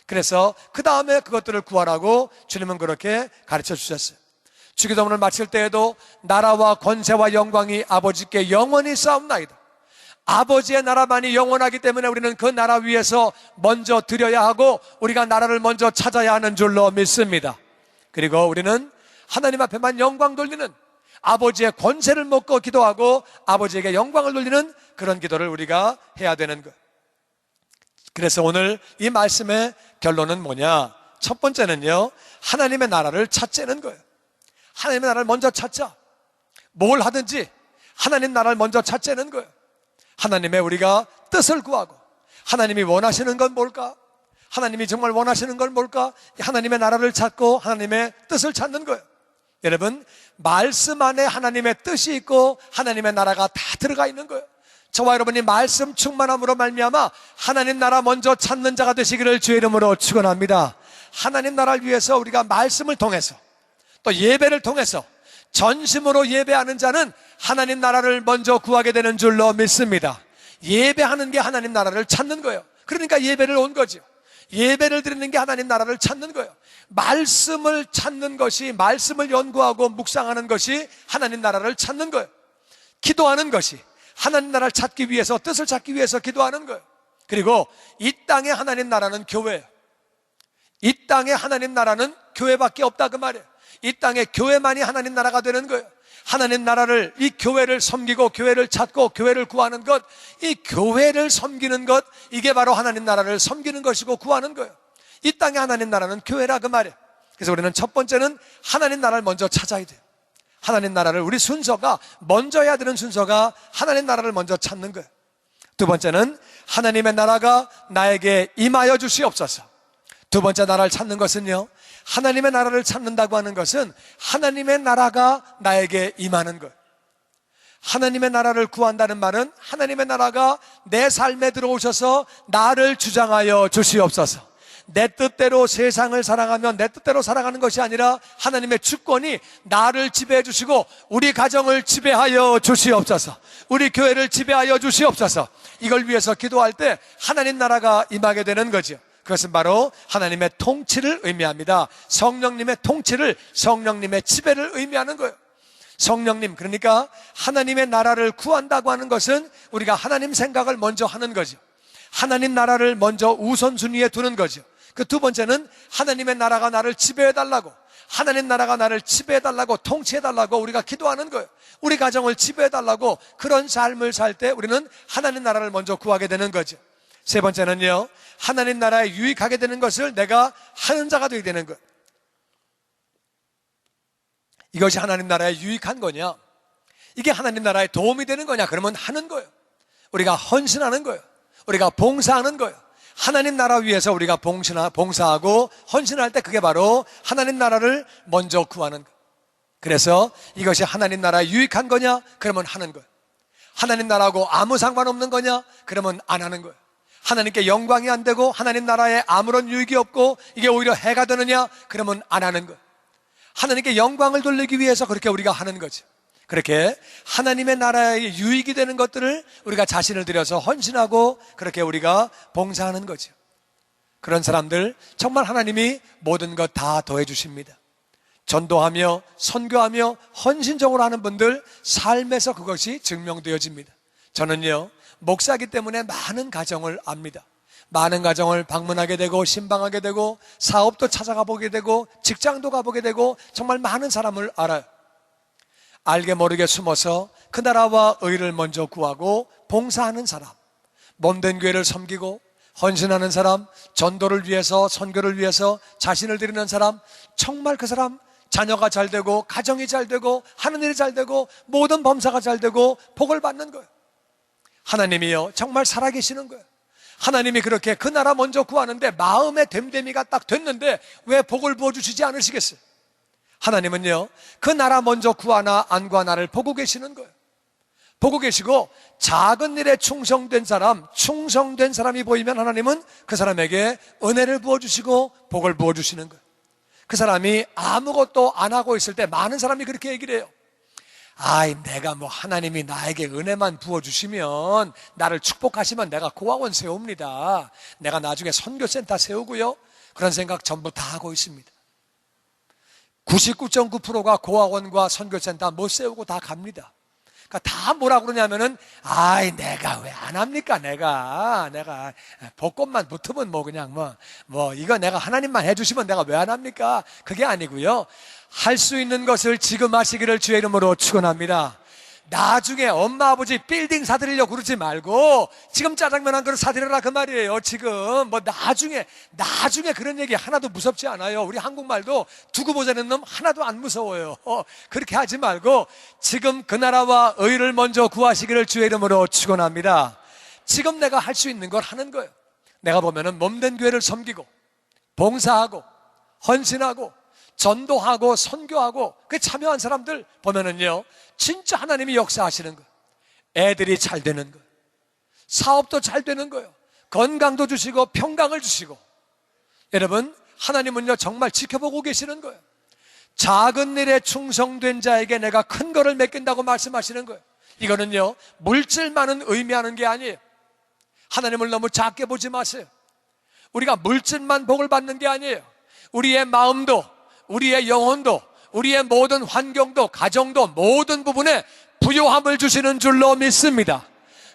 그래서 그 다음에 그것들을 구하라고 주님은 그렇게 가르쳐 주셨어요. 주기도문을 마칠 때에도 나라와 권세와 영광이 아버지께 영원히 쌓옵나이다. 아버지의 나라만이 영원하기 때문에 우리는 그 나라 위에서 먼저 드려야 하고 우리가 나라를 먼저 찾아야 하는 줄로 믿습니다. 그리고 우리는 하나님 앞에만 영광 돌리는, 아버지의 권세를 먹고 기도하고 아버지에게 영광을 돌리는 그런 기도를 우리가 해야 되는 것. 그래서 오늘 이 말씀의 결론은 뭐냐? 첫 번째는요, 하나님의 나라를 찾자는 거예요. 하나님의 나라를 먼저 찾자. 뭘 하든지 하나님 나라를 먼저 찾자는 거예요. 하나님의 우리가 뜻을 구하고 하나님이 원하시는 건 뭘까? 하나님이 정말 원하시는 건 뭘까? 하나님의 나라를 찾고 하나님의 뜻을 찾는 거예요. 여러분, 말씀 안에 하나님의 뜻이 있고 하나님의 나라가 다 들어가 있는 거예요. 저와 여러분이 말씀 충만함으로 말미암아 하나님 나라 먼저 찾는 자가 되시기를 주의 이름으로 축원합니다. 하나님 나라를 위해서 우리가 말씀을 통해서 또 예배를 통해서 전심으로 예배하는 자는 하나님 나라를 먼저 구하게 되는 줄로 믿습니다. 예배하는 게 하나님 나라를 찾는 거예요. 그러니까 예배를 온 거죠. 예배를 드리는 게 하나님 나라를 찾는 거예요. 말씀을 찾는 것이, 말씀을 연구하고 묵상하는 것이 하나님 나라를 찾는 거예요. 기도하는 것이 하나님 나라를 찾기 위해서, 뜻을 찾기 위해서 기도하는 거예요. 그리고 이 땅에 하나님 나라는 교회예요. 이 땅에 하나님 나라는 교회밖에 없다 그 말이에요. 이 땅에 교회만이 하나님 나라가 되는 거예요. 하나님 나라를, 이 교회를 섬기고 교회를 찾고 교회를 구하는 것, 이 교회를 섬기는 것, 이게 바로 하나님 나라를 섬기는 것이고 구하는 거예요. 이 땅에 하나님 나라는 교회라 그 말이에요. 그래서 우리는 첫 번째는 하나님 나라를 먼저 찾아야 돼요. 하나님 나라를, 우리 순서가 먼저 해야 되는 순서가 하나님 나라를 먼저 찾는 거예요. 두 번째는 하나님의 나라가 나에게 임하여 주시옵소서. 두 번째 나라를 찾는 것은요, 하나님의 나라를 찾는다고 하는 것은 하나님의 나라가 나에게 임하는 거예요. 하나님의 나라를 구한다는 말은 하나님의 나라가 내 삶에 들어오셔서 나를 주장하여 주시옵소서. 내 뜻대로 세상을 사랑하며 내 뜻대로 살아가는 것이 아니라 하나님의 주권이 나를 지배해 주시고 우리 가정을 지배하여 주시옵소서, 우리 교회를 지배하여 주시옵소서. 이걸 위해서 기도할 때 하나님 나라가 임하게 되는 거죠. 그것은 바로 하나님의 통치를 의미합니다. 성령님의 통치를, 성령님의 지배를 의미하는 거예요. 성령님, 그러니까 하나님의 나라를 구한다고 하는 것은 우리가 하나님 생각을 먼저 하는 거죠. 하나님 나라를 먼저 우선순위에 두는 거죠. 그 두 번째는 하나님의 나라가 나를 지배해달라고, 하나님 나라가 나를 지배해달라고, 통치해달라고 우리가 기도하는 거예요. 우리 가정을 지배해달라고, 그런 삶을 살 때 우리는 하나님 나라를 먼저 구하게 되는 거죠. 세 번째는요, 하나님 나라에 유익하게 되는 것을 내가 하는 자가 되게 되는 거예요. 이것이 하나님 나라에 유익한 거냐, 이게 하나님 나라에 도움이 되는 거냐, 그러면 하는 거예요. 우리가 헌신하는 거예요. 우리가 봉사하는 거예요. 하나님 나라 위해서 우리가 봉사하고 헌신할 때 그게 바로 하나님 나라를 먼저 구하는 거예요. 그래서 이것이 하나님 나라에 유익한 거냐, 그러면 하는 거예요. 하나님 나라하고 아무 상관없는 거냐, 그러면 안 하는 거예요. 하나님께 영광이 안 되고 하나님 나라에 아무런 유익이 없고 이게 오히려 해가 되느냐, 그러면 안 하는 거예요. 하나님께 영광을 돌리기 위해서 그렇게 우리가 하는 거죠. 그렇게 하나님의 나라에 유익이 되는 것들을 우리가 자신을 들여서 헌신하고 그렇게 우리가 봉사하는 거죠. 그런 사람들 정말 하나님이 모든 것 다 더해 주십니다. 전도하며 선교하며 헌신적으로 하는 분들 삶에서 그것이 증명되어집니다. 저는요, 목사이기 때문에 많은 가정을 압니다. 많은 가정을 방문하게 되고 신방하게 되고 사업도 찾아가 보게 되고 직장도 가보게 되고 정말 많은 사람을 알아요. 알게 모르게 숨어서 그 나라와 의를 먼저 구하고 봉사하는 사람, 몸된 교회를 섬기고 헌신하는 사람, 전도를 위해서, 선교를 위해서 자신을 드리는 사람, 정말 그 사람 자녀가 잘 되고 가정이 잘 되고 하는 일이 잘 되고 모든 범사가 잘 되고 복을 받는 거예요. 하나님이요, 정말 살아계시는 거예요. 하나님이 그렇게 그 나라 먼저 구하는데 마음의 됨됨이가 딱 됐는데 왜 복을 부어주시지 않으시겠어요? 하나님은요, 그 나라 먼저 구하나 안 구하나를 보고 계시는 거예요. 보고 계시고 작은 일에 충성된 사람이 보이면 하나님은 그 사람에게 은혜를 부어주시고 복을 부어주시는 거예요. 그 사람이 아무것도 안 하고 있을 때 많은 사람이 그렇게 얘기를 해요. 아이, 내가 뭐 하나님이 나에게 은혜만 부어주시면, 나를 축복하시면 내가 고아원 세웁니다. 내가 나중에 선교센터 세우고요. 그런 생각 전부 다 하고 있습니다. 99.9%가 고아원과 선교센터 못 세우고 다 갑니다. 그러니까 다 뭐라 그러냐면은, 아이, 내가 왜 안 합니까? 내가 벚꽃만 붙으면 뭐 그냥 이거 내가 하나님만 해주시면 내가 왜 안 합니까? 그게 아니고요. 할 수 있는 것을 지금 하시기를 주의 이름으로 축원합니다. 나중에 엄마 아버지 빌딩 사드리려고 그러지 말고 지금 짜장면 한 그릇 사드려라, 그 말이에요. 지금 나중에 그런 얘기 하나도 무섭지 않아요. 우리 한국말도 두고 보자는 놈 하나도 안 무서워요. 그렇게 하지 말고 지금 그 나라와 의를 먼저 구하시기를 주의 이름으로 축원합니다. 지금 내가 할 수 있는 걸 하는 거예요. 내가 보면은 몸된 교회를 섬기고 봉사하고 헌신하고 전도하고 선교하고 그 참여한 사람들 보면은요, 진짜 하나님이 역사하시는 거예요. 애들이 잘 되는 거예요. 사업도 잘 되는 거예요. 건강도 주시고 평강을 주시고. 여러분, 하나님은요 정말 지켜보고 계시는 거예요. 작은 일에 충성된 자에게 내가 큰 거를 맡긴다고 말씀하시는 거예요. 이거는요 물질만은 의미하는 게 아니에요. 하나님을 너무 작게 보지 마세요. 우리가 물질만 복을 받는 게 아니에요. 우리의 마음도, 우리의 영혼도, 우리의 모든 환경도, 가정도 모든 부분에 부요함을 주시는 줄로 믿습니다.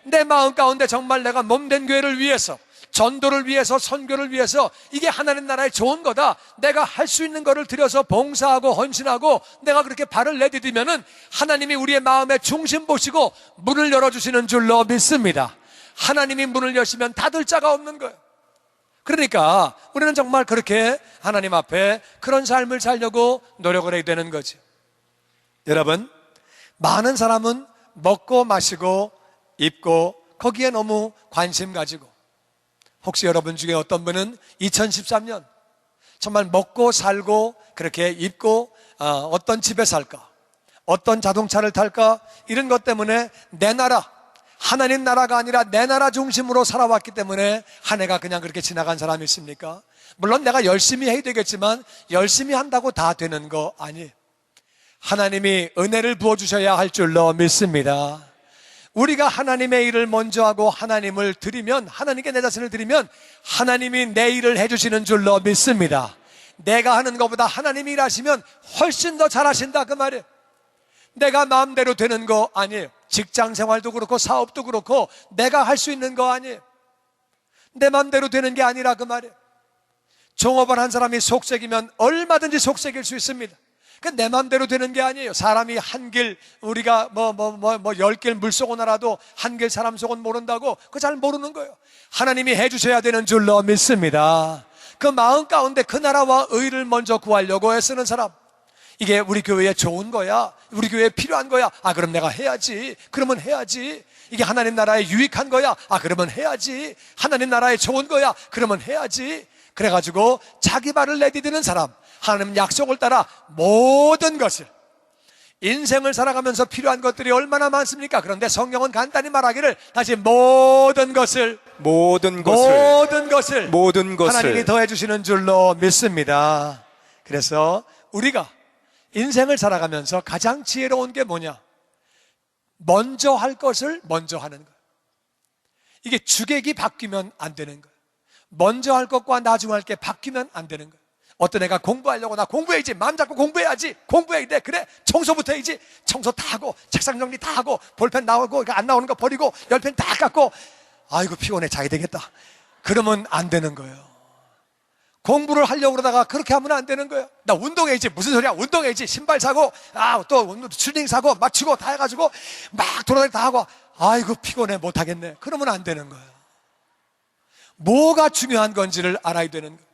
내 마음 가운데 정말 내가 몸된 교회를 위해서, 전도를 위해서, 선교를 위해서 이게 하나님 나라의 좋은 거다, 내가 할 수 있는 거를 들여서 봉사하고 헌신하고 내가 그렇게 발을 내디디면은 하나님이 우리의 마음의 중심 보시고 문을 열어주시는 줄로 믿습니다. 하나님이 문을 여시면 닫을 자가 없는 거예요. 그러니까 우리는 정말 그렇게 하나님 앞에 그런 삶을 살려고 노력을 해야 되는 거죠. 여러분, 많은 사람은 먹고 마시고 입고 거기에 너무 관심 가지고, 혹시 여러분 중에 어떤 분은 2013년 정말 먹고 살고 그렇게 입고 어떤 집에 살까, 어떤 자동차를 탈까, 이런 것 때문에 내 나라, 하나님 나라가 아니라 내 나라 중심으로 살아왔기 때문에 한 해가 그냥 그렇게 지나간 사람이 있습니까? 물론 내가 열심히 해야 되겠지만 열심히 한다고 다 되는 거 아니에요. 하나님이 은혜를 부어주셔야 할 줄로 믿습니다. 우리가 하나님의 일을 먼저 하고 하나님을 드리면, 하나님께 내 자신을 드리면 하나님이 내 일을 해주시는 줄로 믿습니다. 내가 하는 것보다 하나님이 일하시면 훨씬 더 잘하신다, 그 말이에요. 내가 마음대로 되는 거 아니에요. 직장 생활도 그렇고 사업도 그렇고 내가 할 수 있는 거 아니에요. 내 마음대로 되는 게 아니라 그 말이에요. 종업원 한 사람이 속색이면 얼마든지 속색일 수 있습니다. 내 마음대로 되는 게 아니에요. 사람이 한 길, 우리가 10길 물속을 알아도 한 길 사람 속은 모른다고, 그거 잘 모르는 거예요. 하나님이 해주셔야 되는 줄로 믿습니다. 그 마음 가운데 그 나라와 의를 먼저 구하려고 애쓰는 사람, 이게 우리 교회에 좋은 거야, 우리 교회에 필요한 거야, 그럼 내가 해야지, 그러면 해야지. 이게 하나님 나라에 유익한 거야, 그러면 해야지. 하나님 나라에 좋은 거야, 그러면 해야지. 그래가지고 자기 발을 내디디는 사람, 하나님 약속을 따라 모든 것을, 인생을 살아가면서 필요한 것들이 얼마나 많습니까? 그런데 성경은 간단히 말하기를 다시 모든 것을 하나님이 더해 주시는 줄로 믿습니다. 그래서 우리가 인생을 살아가면서 가장 지혜로운 게 뭐냐? 먼저 할 것을 먼저 하는 거예요. 이게 주객이 바뀌면 안 되는 거예요. 먼저 할 것과 나중 할 게 바뀌면 안 되는 거예요. 어떤 애가 공부하려고, 나 공부해야지, 마음 잡고 공부해야지, 공부해야 돼. 그래, 청소부터 해야지. 청소 다 하고, 책상 정리 다 하고, 볼펜 나오고, 안 나오는 거 버리고, 열펜 다 깎고, 아이고 피곤해, 자야 되겠다. 그러면 안 되는 거예요. 공부를 하려고 그러다가 그렇게 하면 안 되는 거예요. 나 운동해야지. 무슨 소리야? 운동해야지. 신발 사고, 또 튜닝 사고, 맞추고 다 해가지고 막 돌아다니 다 하고, 아이고 피곤해, 못하겠네. 그러면 안 되는 거예요. 뭐가 중요한 건지를 알아야 되는 거예요.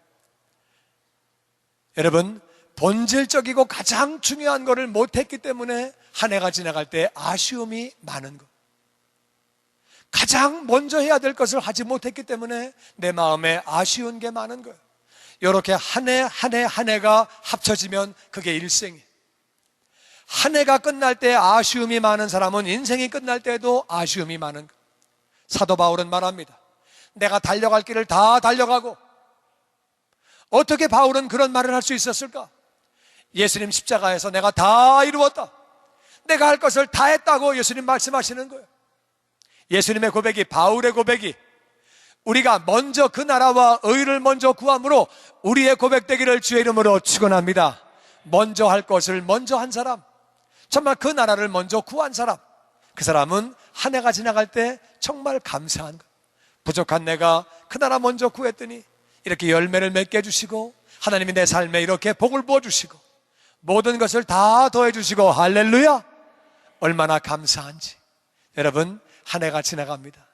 여러분, 본질적이고 가장 중요한 거를 못했기 때문에 한 해가 지나갈 때 아쉬움이 많은 것, 가장 먼저 해야 될 것을 하지 못했기 때문에 내 마음에 아쉬운 게 많은 거예요. 이렇게 한 해가 합쳐지면 그게 일생이에요. 한 해가 끝날 때 아쉬움이 많은 사람은 인생이 끝날 때도 아쉬움이 많은 거예요. 사도 바울은 말합니다. 내가 달려갈 길을 다 달려가고. 어떻게 바울은 그런 말을 할 수 있었을까? 예수님 십자가에서 내가 다 이루었다, 내가 할 것을 다 했다고 예수님 말씀하시는 거예요. 예수님의 고백이, 바울의 고백이, 우리가 먼저 그 나라와 의를 먼저 구함으로 우리의 고백되기를 주의 이름으로 축원합니다. 먼저 할 것을 먼저 한 사람, 정말 그 나라를 먼저 구한 사람, 그 사람은 한 해가 지나갈 때 정말 감사한 거예요. 부족한 내가 그 나라 먼저 구했더니 이렇게 열매를 맺게 해주시고, 하나님이 내 삶에 이렇게 복을 부어주시고 모든 것을 다 더해주시고, 할렐루야, 얼마나 감사한지. 여러분, 한 해가 지나갑니다.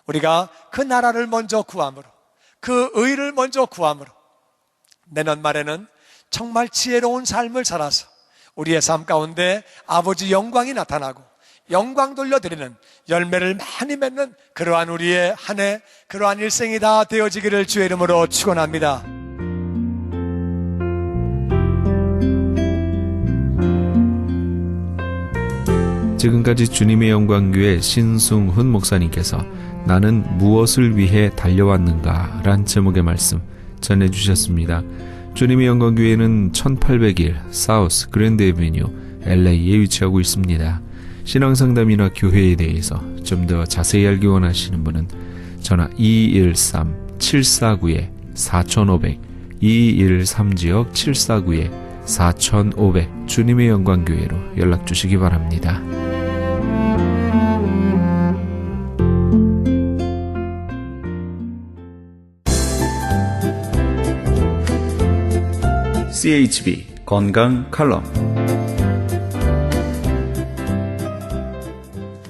우리가 그 나라를 먼저 구함으로, 그 의를 먼저 구함으로 내년 말에는 정말 지혜로운 삶을 살아서 우리의 삶 가운데 아버지 영광이 나타나고 영광 돌려드리는, 열매를 많이 맺는 그러한 우리의 한 해, 그러한 일생이 다 되어지기를 주의 이름으로 축원합니다. 지금까지 주님의 영광교회 신승훈 목사님께서 나는 무엇을 위해 달려왔는가 란 제목의 말씀 전해주셨습니다. 주님의 영광교회는 1801 사우스 그랜드 애비뉴 LA에 위치하고 있습니다. 신앙상담이나 교회에 대해서 좀 더 자세히 알기 원하시는 분은 전화 213-749-4500 213-749-4500 주님의 영광교회로 연락주시기 바랍니다. CHB 건강 칼럼.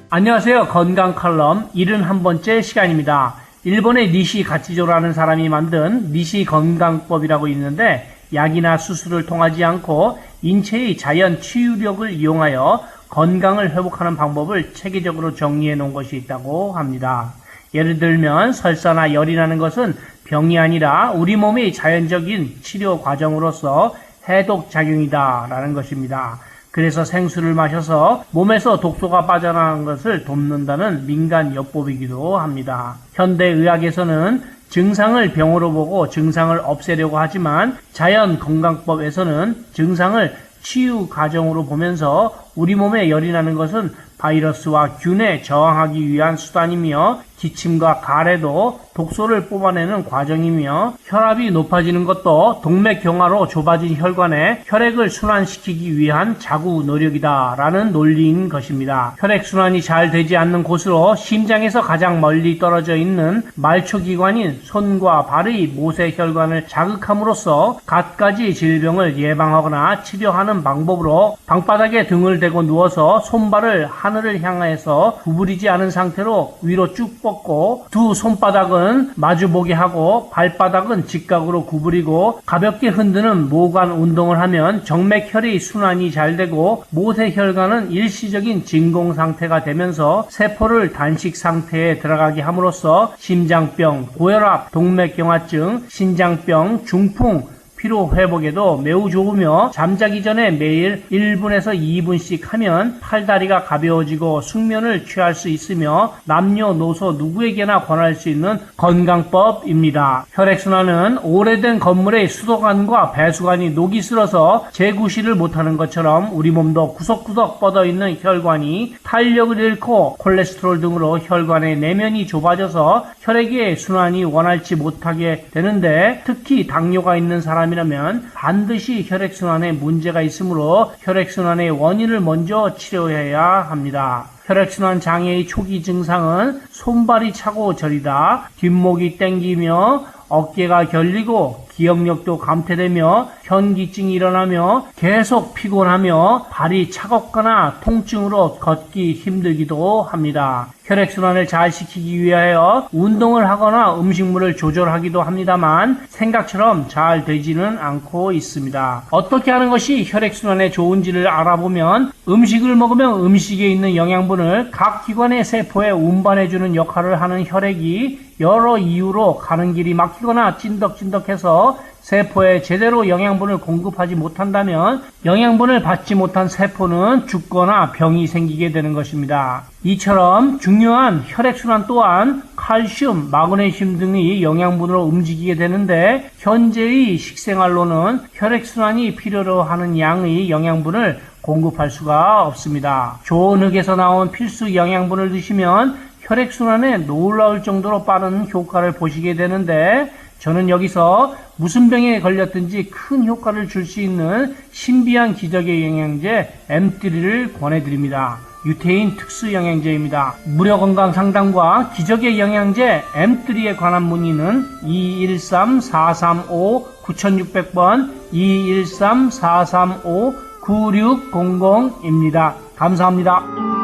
안녕하세요. 건강 칼럼 71번째 시간입니다. 일본의 니시 가치조라는 사람이 만든 니시 건강법이라고 있는데 약이나 수술을 통하지 않고 인체의 자연 치유력을 이용하여 건강을 회복하는 방법을 체계적으로 정리해 놓은 것이 있다고 합니다. 예를 들면 설사나 열이 나는 것은 병이 아니라 우리 몸의 자연적인 치료 과정으로서 해독작용이다 라는 것입니다. 그래서 생수를 마셔서 몸에서 독소가 빠져나가는 것을 돕는다는 민간요법이기도 합니다. 현대의학에서는 증상을 병으로 보고 증상을 없애려고 하지만 자연건강법에서는 증상을 치유 과정으로 보면서 우리 몸에 열이 나는 것은 바이러스와 균에 저항하기 위한 수단이며 기침과 가래도 독소를 뽑아내는 과정이며 혈압이 높아지는 것도 동맥경화로 좁아진 혈관에 혈액을 순환시키기 위한 자구 노력이다라는 논리인 것입니다. 혈액순환이 잘 되지 않는 곳으로 심장에서 가장 멀리 떨어져 있는 말초기관인 손과 발의 모세혈관을 자극함으로써 갖가지 질병을 예방하거나 치료하는 방법으로 방바닥에 등을 대고 누워서 손발을 하늘을 향해서 구부리지 않은 상태로 위로 쭉 뻗고 두 손바닥은 마주보게 하고 발바닥은 직각으로 구부리고 가볍게 흔드는 모관 운동을 하면 정맥혈의 순환이 잘 되고 모세혈관은 일시적인 진공 상태가 되면서 세포를 단식 상태에 들어가게 함으로써 심장병, 고혈압, 동맥경화증, 신장병, 중풍, 피로 회복에도 매우 좋으며 잠자기 전에 매일 1분에서 2분씩 하면 팔다리가 가벼워지고 숙면을 취할 수 있으며 남녀노소 누구에게나 권할 수 있는 건강법입니다. 혈액순환은 오래된 건물의 수도관과 배수관이 녹이 슬어서 재구시를 못하는 것처럼 우리 몸도 구석구석 뻗어있는 혈관이 탄력을 잃고 콜레스테롤 등으로 혈관의 내면이 좁아져서 혈액의 순환이 원활치 못하게 되는데 특히 당뇨가 있는 사람이라면 반드시 혈액순환에 문제가 있으므로 혈액순환의 원인을 먼저 치료해야 합니다. 혈액순환 장애의 초기 증상은 손발이 차고 저리다, 뒷목이 땡기며 어깨가 결리고 기억력도 감퇴되며 현기증이 일어나며 계속 피곤하며 발이 차갑거나 통증으로 걷기 힘들기도 합니다. 혈액순환을 잘 시키기 위하여 운동을 하거나 음식물을 조절하기도 합니다만 생각처럼 잘 되지는 않고 있습니다. 어떻게 하는 것이 혈액순환에 좋은지를 알아보면 음식을 먹으면 음식에 있는 영양분을 각 기관의 세포에 운반해주는 역할을 하는 혈액이 여러 이유로 가는 길이 막히거나 찐덕찐덕해서 세포에 제대로 영양분을 공급하지 못한다면 영양분을 받지 못한 세포는 죽거나 병이 생기게 되는 것입니다. 이처럼 중요한 혈액순환 또한 칼슘, 마그네슘 등의 영양분으로 움직이게 되는데 현재의 식생활로는 혈액순환이 필요로 하는 양의 영양분을 공급할 수가 없습니다. 좋은 흙에서 나온 필수 영양분을 드시면 혈액순환에 놀라울 정도로 빠른 효과를 보시게 되는데 저는 여기서 무슨 병에 걸렸든지 큰 효과를 줄 수 있는 신비한 기적의 영양제 M3를 권해드립니다. 유태인 특수 영양제입니다. 무료 건강 상담과 기적의 영양제 M3에 관한 문의는 213-435-9600번 213-435-9600입니다. 감사합니다.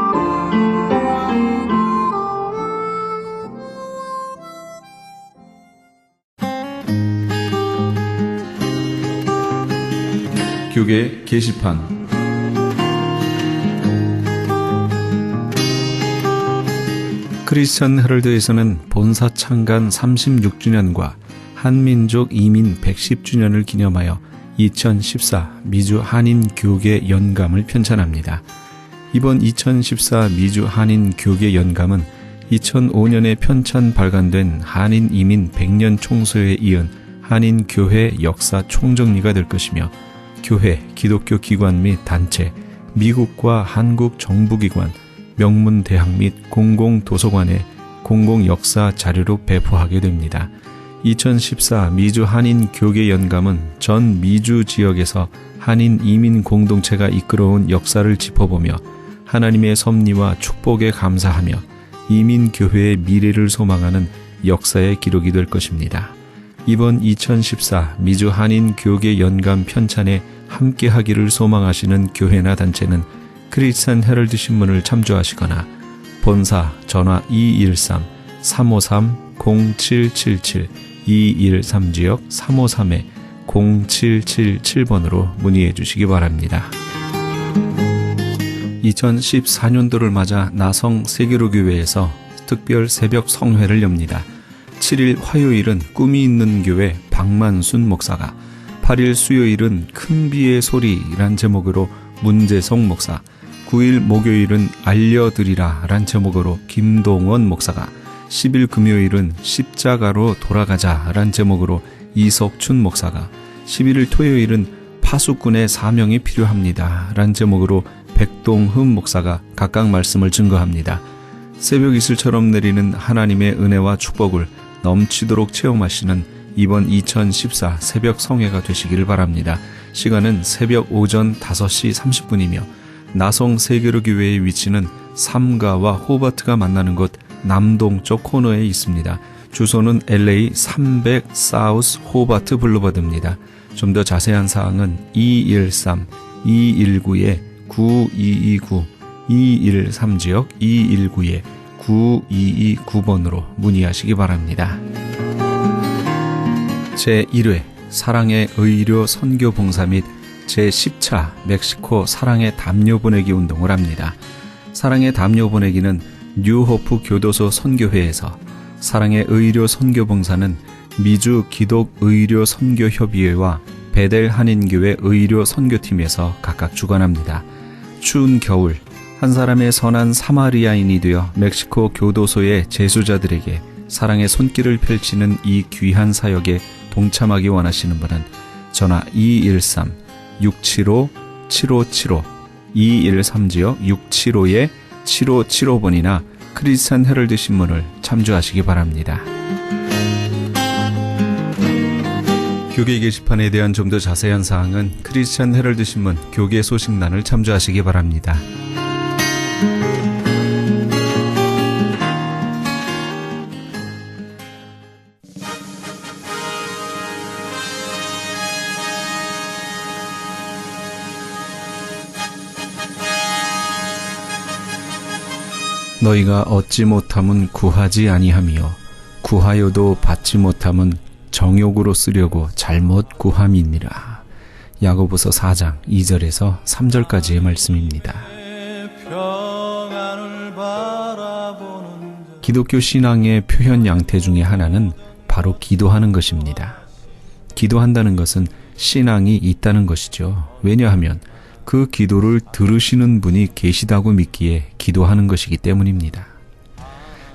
교계 게시판 크리스천 헤럴드에서는 본사 창간 36주년과 한민족 이민 110주년을 기념하여 2014 미주 한인 교계 연감을 편찬합니다. 이번 2014 미주 한인 교계 연감은 2005년에 편찬 발간된 한인 이민 100년 총서에 이은 한인 교회 역사 총정리가 될 것이며 교회, 기독교 기관 및 단체, 미국과 한국 정부기관, 명문대학 및 공공도서관에 공공역사 자료로 배포하게 됩니다. 2014 미주 한인 교계 연감은 전 미주 지역에서 한인 이민 공동체가 이끌어온 역사를 짚어보며 하나님의 섭리와 축복에 감사하며 이민교회의 미래를 소망하는 역사의 기록이 될 것입니다. 이번 2014 미주 한인 교계 연감 편찬에 함께하기를 소망하시는 교회나 단체는 크리스천 헤럴드 신문을 참조하시거나 본사 전화 213-353-0777 213지역 353에 0777번으로 문의해 주시기 바랍니다. 2014년도를 맞아 나성 세계로교회에서 특별 새벽 성회를 엽니다. 7일 화요일은 꿈이 있는 교회 박만순 목사가, 8일 수요일은 큰 비의 소리란 제목으로 문재성 목사, 9일 목요일은 알려드리라 란 제목으로 김동원 목사가, 10일 금요일은 십자가로 돌아가자 란 제목으로 이석춘 목사가, 11일 토요일은 파수꾼의 사명이 필요합니다 란 제목으로 백동흠 목사가 각각 말씀을 증거합니다. 새벽 이슬처럼 내리는 하나님의 은혜와 축복을 넘치도록 체험하시는 이번 2014 새벽 성회가 되시기를 바랍니다. 시간은 새벽 오전 5시 30분이며 나성 세계로교회의 위치는 삼가와 호버트가 만나는 곳 남동쪽 코너에 있습니다. 주소는 LA 300 사우스 호버트 블루버드입니다. 좀 더 자세한 사항은 213-219-9229 213지역 219-9229번으로 문의하시기 바랍니다. 제1회 사랑의 의료 선교 봉사 및 제10차 멕시코 사랑의 담요 보내기 운동을 합니다. 사랑의 담요 보내기는 뉴호프 교도소 선교회에서, 사랑의 의료 선교 봉사는 미주 기독 의료 선교 협의회와 베델 한인교회 의료 선교팀에서 각각 주관합니다. 추운 겨울 한 사람의 선한 사마리아인이 되어 멕시코 교도소의 재수자들에게 사랑의 손길을 펼치는 이 귀한 사역에 동참하기 원하시는 분은 전화 213-675-7575 213-675-7575번이나 크리스찬 헤럴드 신문을 참조하시기 바랍니다. 교계 게시판에 대한 좀 더 자세한 사항은 크리스찬 헤럴드 신문 교계 소식란을 참조하시기 바랍니다. 너희가 얻지 못함은 구하지 아니하며 구하여도 받지 못함은 정욕으로 쓰려고 잘못 구함이니라. 야고보서 4장 2절에서 3절까지의 말씀입니다. 기독교 신앙의 표현 양태 중에 하나는 바로 기도하는 것입니다. 기도한다는 것은 신앙이 있다는 것이죠. 왜냐하면 그 기도를 들으시는 분이 계시다고 믿기에 기도하는 것이기 때문입니다.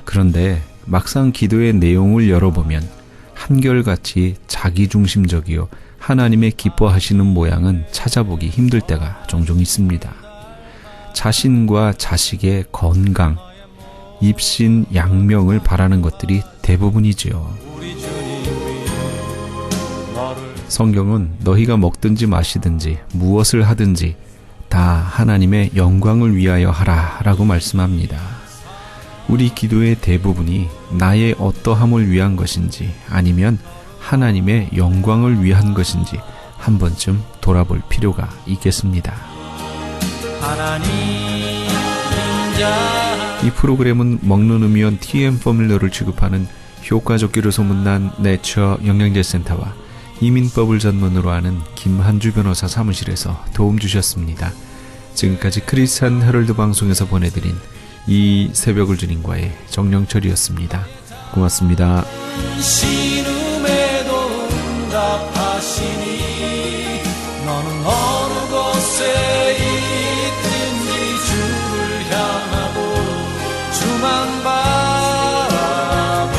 그런데 막상 기도의 내용을 열어보면 한결같이 자기중심적이요 하나님의 기뻐하시는 모양은 찾아보기 힘들 때가 종종 있습니다. 자신과 자식의 건강, 입신 양명을 바라는 것들이 대부분이지요. 성경은 너희가 먹든지 마시든지 무엇을 하든지 다 하나님의 영광을 위하여 하라 라고 말씀합니다. 우리 기도의 대부분이 나의 어떠함을 위한 것인지 아니면 하나님의 영광을 위한 것인지 한 번쯤 돌아볼 필요가 있겠습니다. 이 프로그램은 먹는 음이온 TM 포뮬러를 취급하는 효과적기로 소문난 내처 영양제 센터와 이민법을 전문으로 하는 김한주 변호사 사무실에서 도움 주셨습니다. 지금까지 크리스찬 헤럴드 방송에서 보내드린 이 새벽을 주님과의 정령철이었습니다. 고맙습니다. 신음에도 응답하시니 너는 어느 곳에 있든지 주를 향하고 주만 바라볼지라.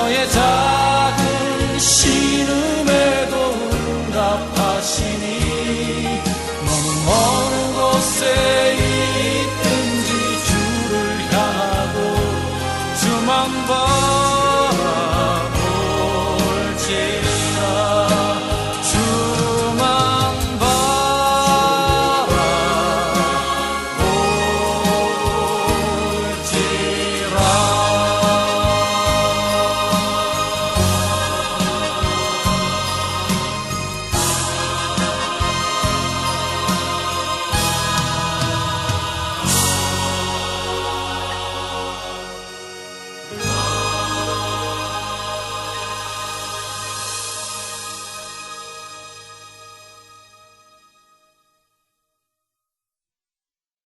너의 작은 신음에도 응답하시니 너는 어느 곳에 있든지 주를 향하고 주만